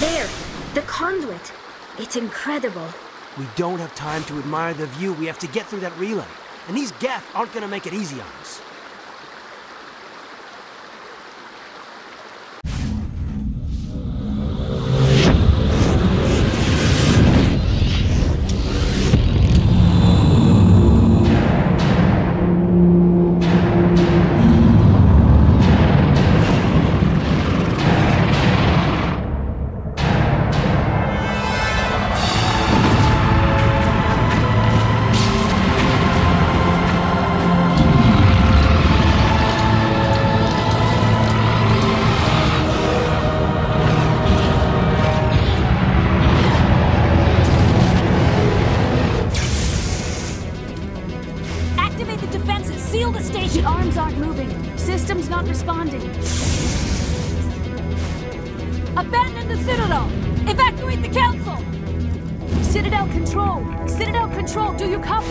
There! The conduit! It's incredible. We don't have time to admire the view. We have to get through that relay. And these Geth aren't gonna make it easy on us. Abandon the Citadel! Evacuate the Council! Citadel Control! Citadel Control, do you copy?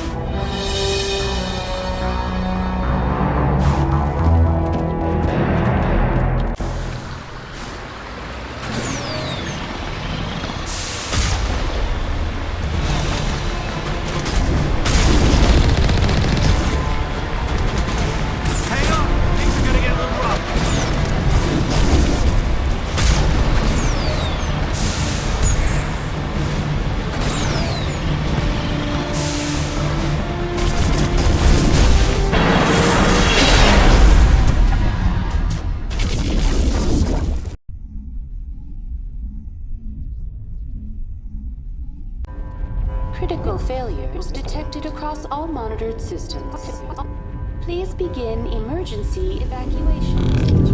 Critical failures detected across all monitored systems. Please begin emergency evacuation.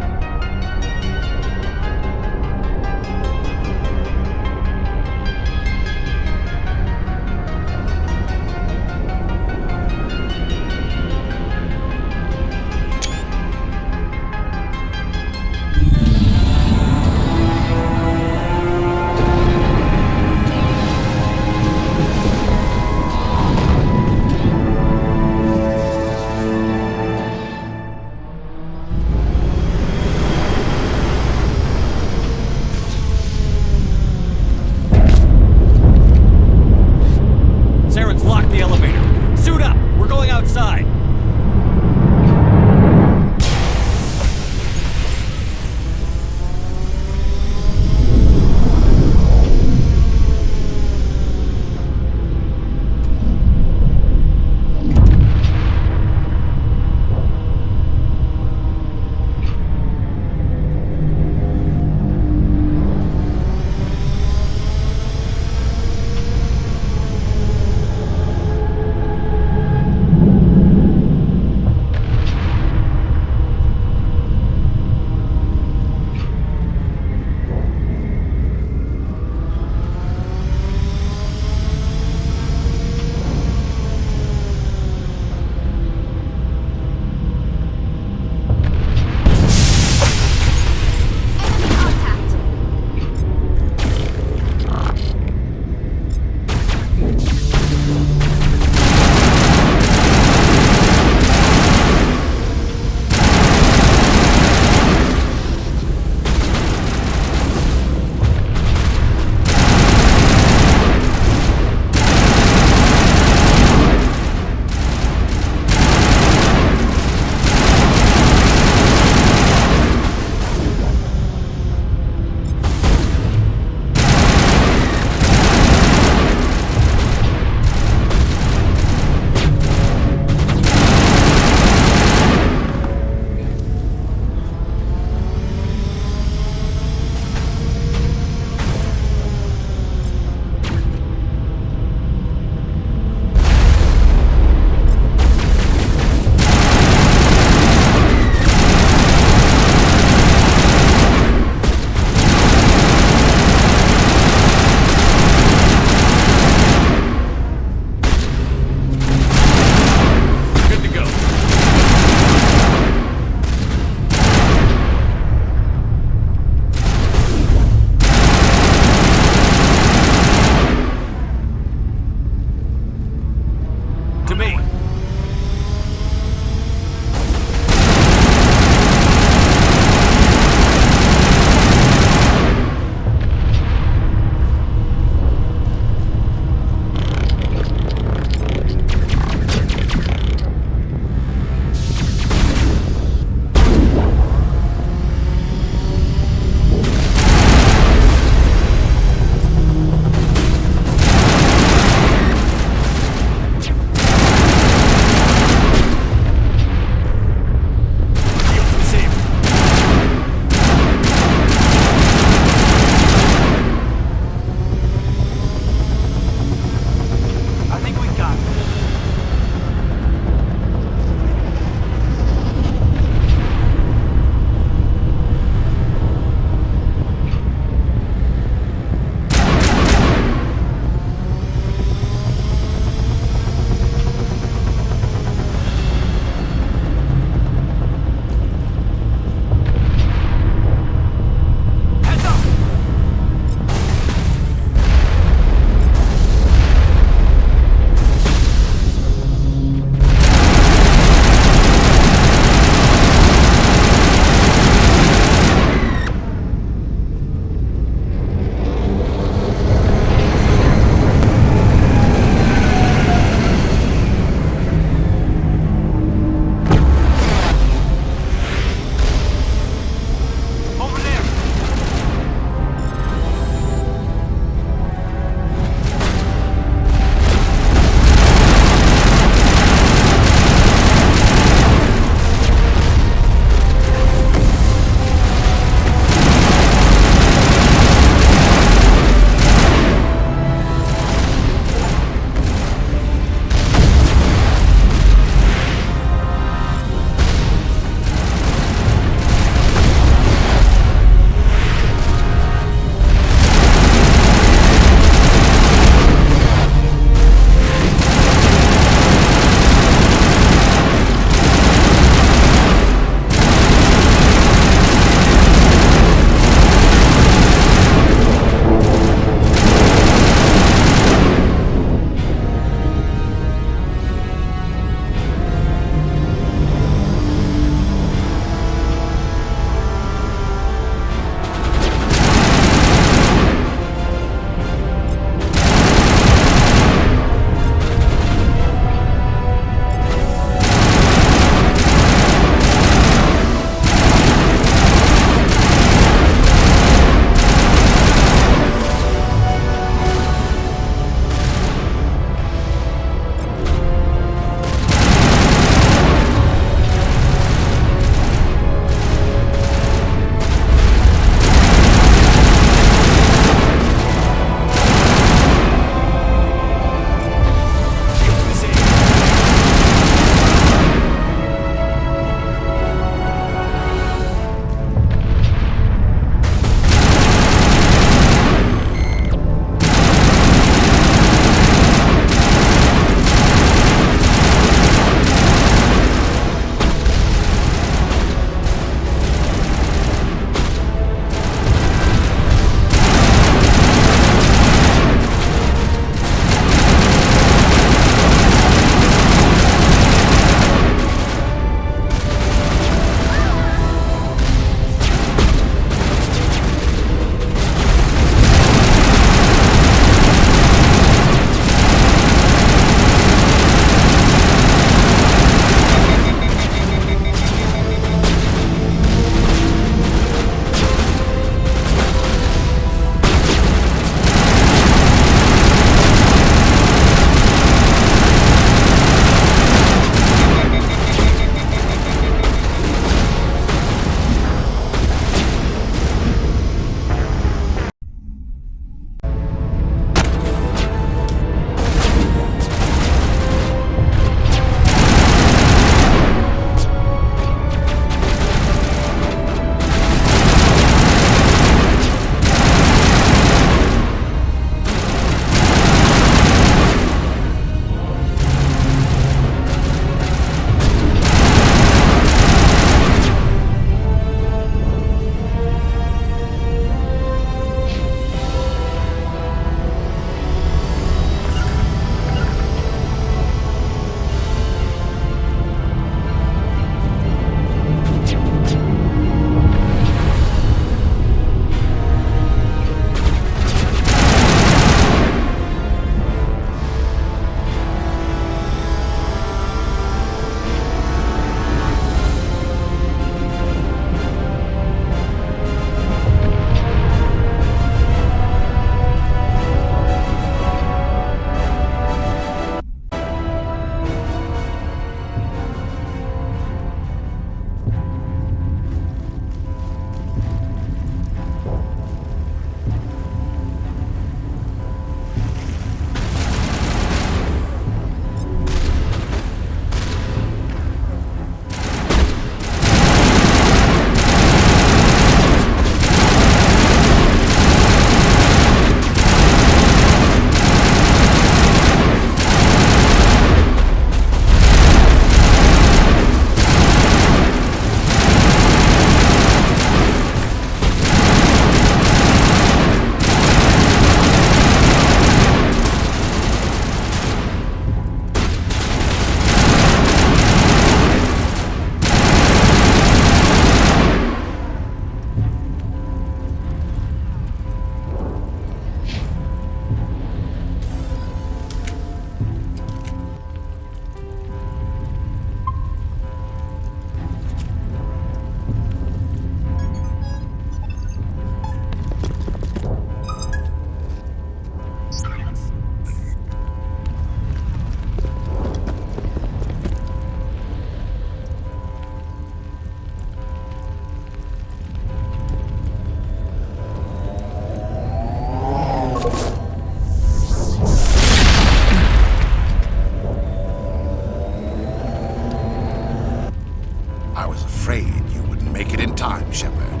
make it in time, Shepard.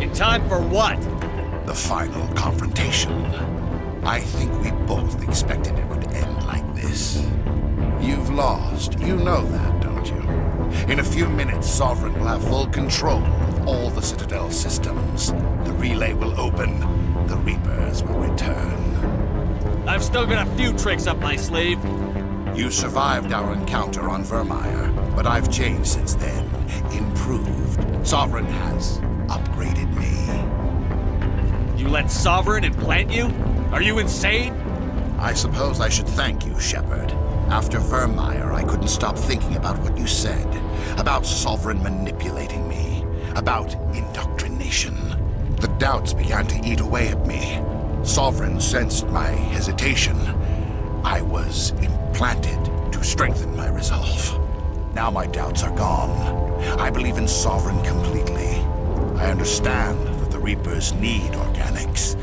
In time for what? The final confrontation. I think we both expected it would end like this. You've lost. You know that, don't you? In a few minutes, Sovereign will have full control of all the Citadel systems. The relay will open. The Reapers will return. I've still got a few tricks up my sleeve. You survived our encounter on Vermeer, but I've changed since then. Improved. Sovereign has upgraded me. You let Sovereign implant you? Are you insane? I suppose I should thank you, Shepard. After Vermeer, I couldn't stop thinking about what you said. About Sovereign manipulating me. About indoctrination. The doubts began to eat away at me. Sovereign sensed my hesitation. I was implanted to strengthen my resolve. Now my doubts are gone. I believe in Sovereign completely. I understand that the Reapers need organics.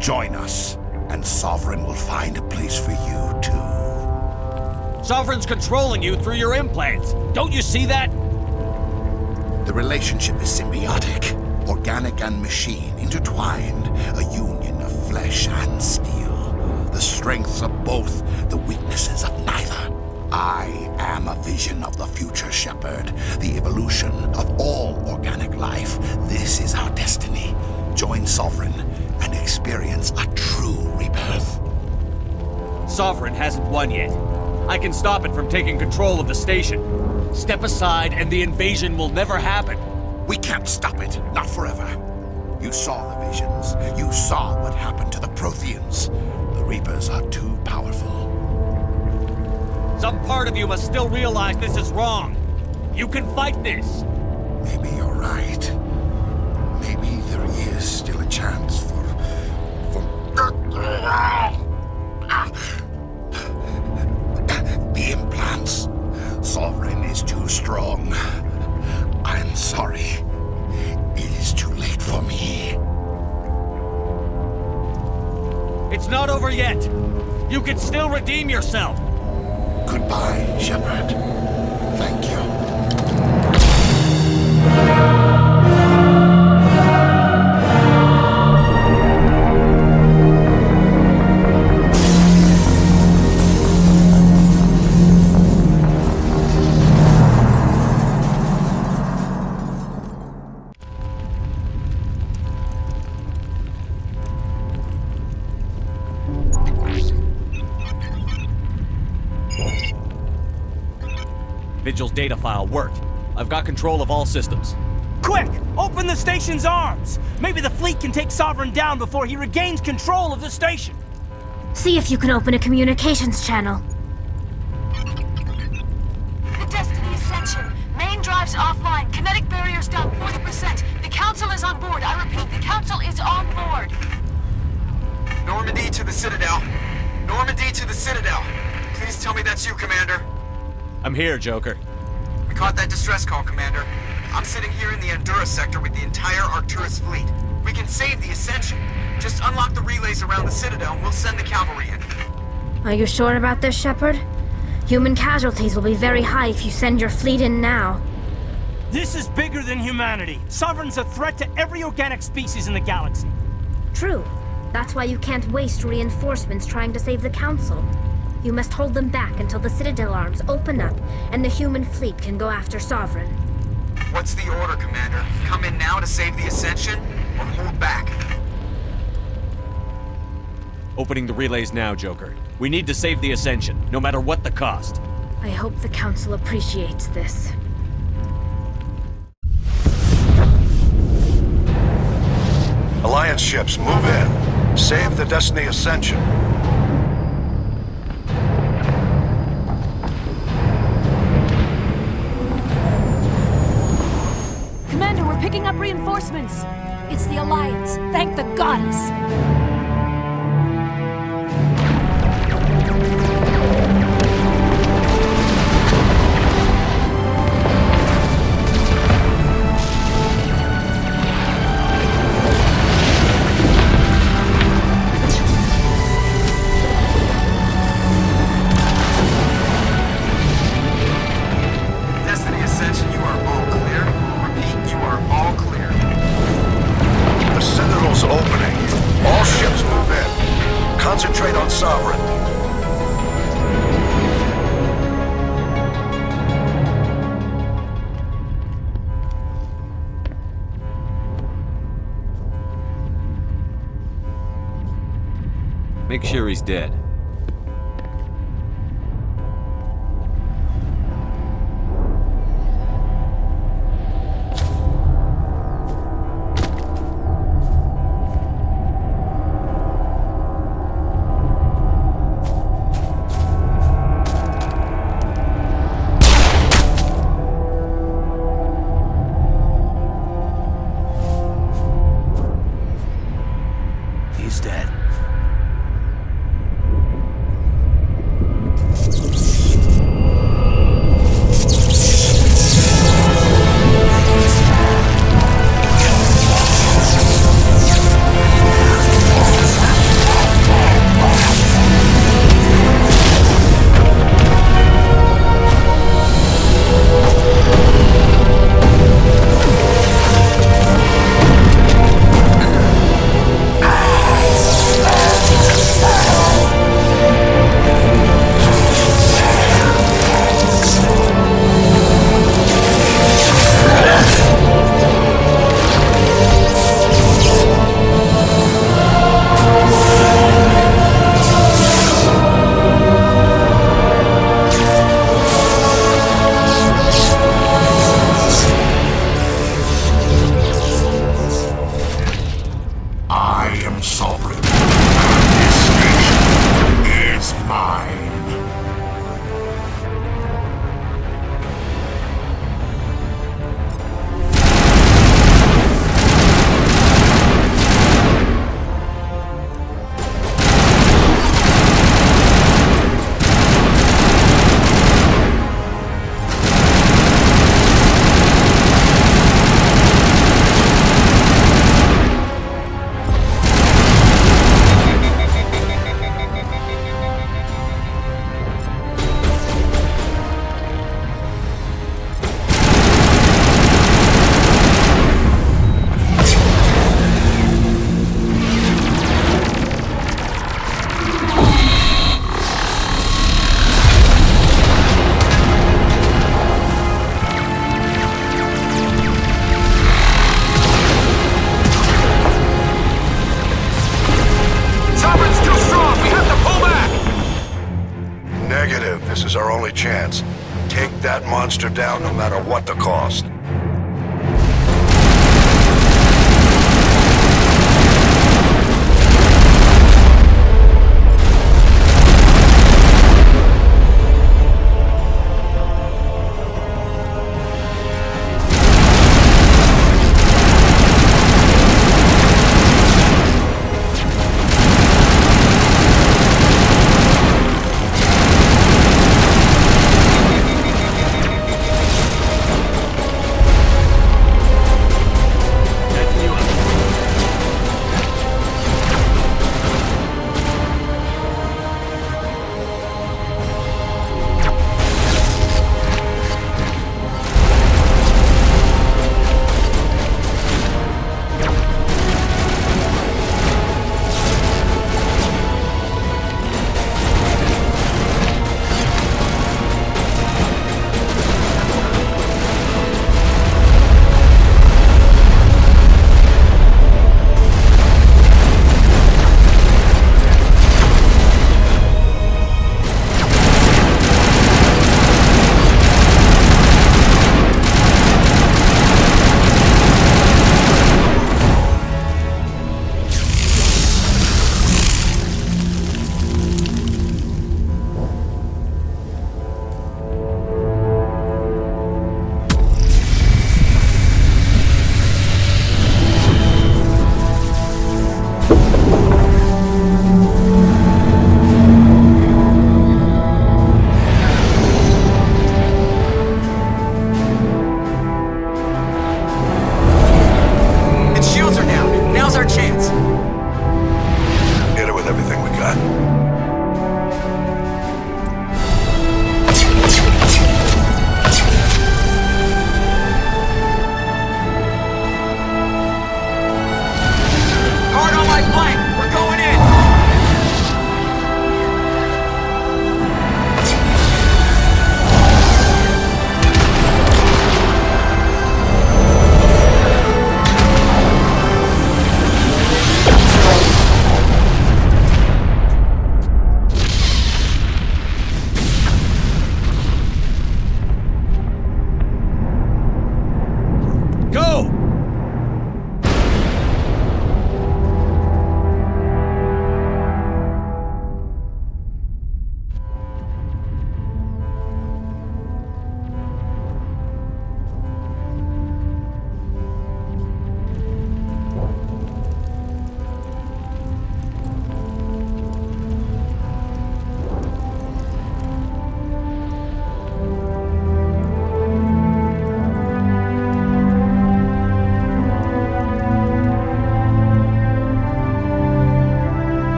Join us, and Sovereign will find a place for you, too. Sovereign's controlling you through your implants. Don't you see that? The relationship is symbiotic. Organic and machine intertwined. A union of flesh and steel. The strengths of both, the weaknesses of neither. I am a vision of the future, Shepard. The evolution of all organic life. This is our destiny. Join Sovereign and experience a true rebirth. Sovereign hasn't won yet. I can stop it from taking control of the station. Step aside and the invasion will never happen. We can't stop it, not forever. You saw the visions. You saw what happened to the Protheans. The Reapers are too powerful. Some part of you must still realize this is wrong. You can fight this. Maybe you're right. Maybe there is still a chance for... The implants. Sovereign is too strong. I'm sorry. It is too late for me. It's not over yet. You can still redeem yourself. Goodbye, Shepard. Thank you. Vigil's data file worked. I've got control of all systems. Quick! Open the station's arms! Maybe the fleet can take Sovereign down before he regains control of the station. See if you can open a communications channel. The Destiny Ascension. Main drives offline. Kinetic barriers down 40%. The Council is on board. I repeat, the Council is on board. Normandy to the Citadel. Normandy to the Citadel. Please tell me that's you, Commander. I'm here, Joker. We caught that distress call, Commander. I'm sitting here in the Honduras sector with the entire Arcturus fleet. We can save the Ascension. Just unlock the relays around the Citadel and we'll send the cavalry in. Are you sure about this, Shepard? Human casualties will be very high if you send your fleet in now. This is bigger than humanity. Sovereign's a threat to every organic species in the galaxy. True. That's why you can't waste reinforcements trying to save the Council. You must hold them back until the Citadel arms open up and the human fleet can go after Sovereign. What's the order, Commander? Come in now to save the Ascension, or hold back? Opening the relays now, Joker. We need to save the Ascension, no matter what the cost. I hope the Council appreciates this. Alliance ships, move in. Save the Destiny Ascension. Commander, we're picking up reinforcements. It's the Alliance. Thank the goddess. Destiny Ascension, you are all clear. Repeat, Make sure he's dead. He's dead. I am sovereign. This nation is mine. Sovereign's too strong! We have to pull back! Negative. This is our only chance. Take that monster down no matter what the cost.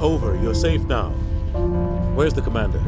over. You're safe now. Where's the commander?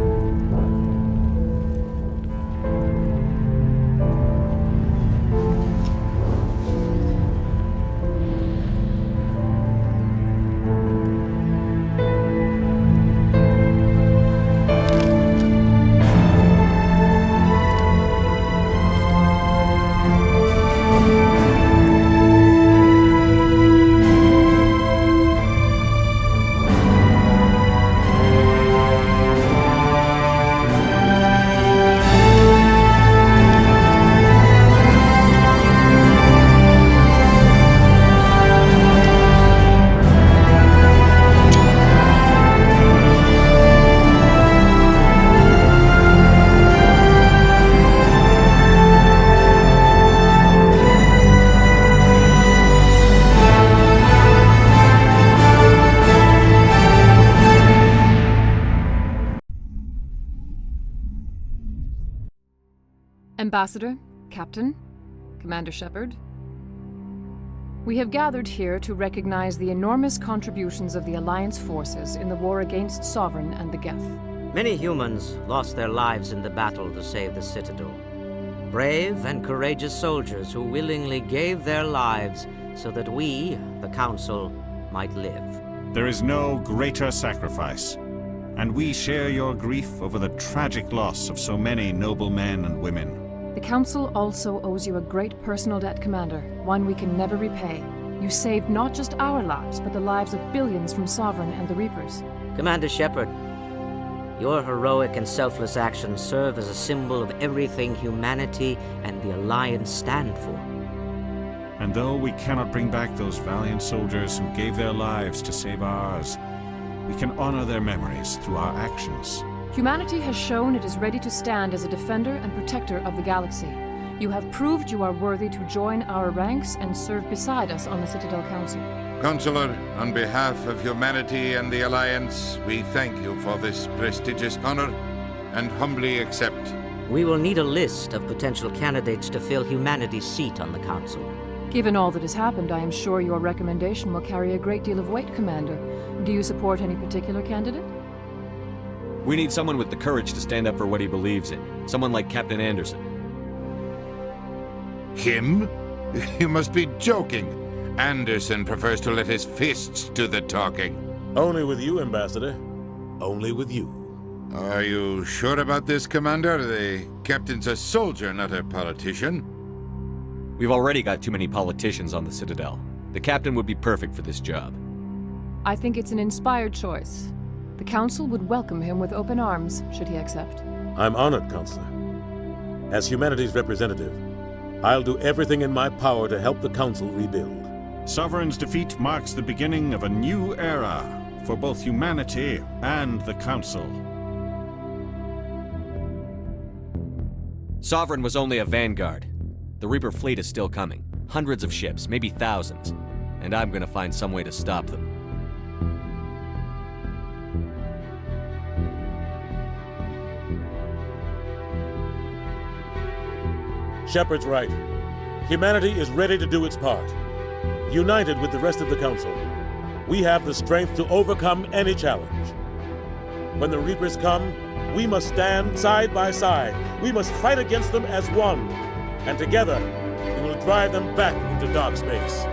Ambassador, Captain, Commander Shepard. We have gathered here to recognize the enormous contributions of the Alliance forces in the war against Sovereign and the Geth. Many humans lost their lives in the battle to save the Citadel. Brave and courageous soldiers who willingly gave their lives so that we, the Council, might live. There is no greater sacrifice, and we share your grief over the tragic loss of so many noble men and women. The Council also owes you a great personal debt, Commander, one we can never repay. You saved not just our lives, but the lives of billions from Sovereign and the Reapers. Commander Shepard, your heroic and selfless actions serve as a symbol of everything humanity and the Alliance stand for. And though we cannot bring back those valiant soldiers who gave their lives to save ours, we can honor their memories through our actions. Humanity has shown it is ready to stand as a defender and protector of the galaxy. You have proved you are worthy to join our ranks and serve beside us on the Citadel Council. Consular, on behalf of humanity and the Alliance, we thank you for this prestigious honor and humbly accept. We will need a list of potential candidates to fill humanity's seat on the Council. Given all that has happened, I am sure your recommendation will carry a great deal of weight, Commander. Do you support any particular candidate? We need someone with the courage to stand up for what he believes in. Someone like Captain Anderson. Him? You must be joking. Anderson prefers to let his fists do the talking. Only with you, Ambassador. Only with you. Are you sure about this, Commander? The captain's a soldier, not a politician. We've already got too many politicians on the Citadel. The captain would be perfect for this job. I think it's an inspired choice. The Council would welcome him with open arms, should he accept. I'm honored, Counselor. As humanity's representative, I'll do everything in my power to help the Council rebuild. Sovereign's defeat marks the beginning of a new era for both humanity and the Council. Sovereign was only a vanguard. The Reaper fleet is still coming. Hundreds of ships, maybe thousands. And I'm gonna find some way to stop them. Shepard's right. Humanity is ready to do its part. United with the rest of the Council, we have the strength to overcome any challenge. When the Reapers come, we must stand side by side. We must fight against them as one. And together, we will drive them back into dark space.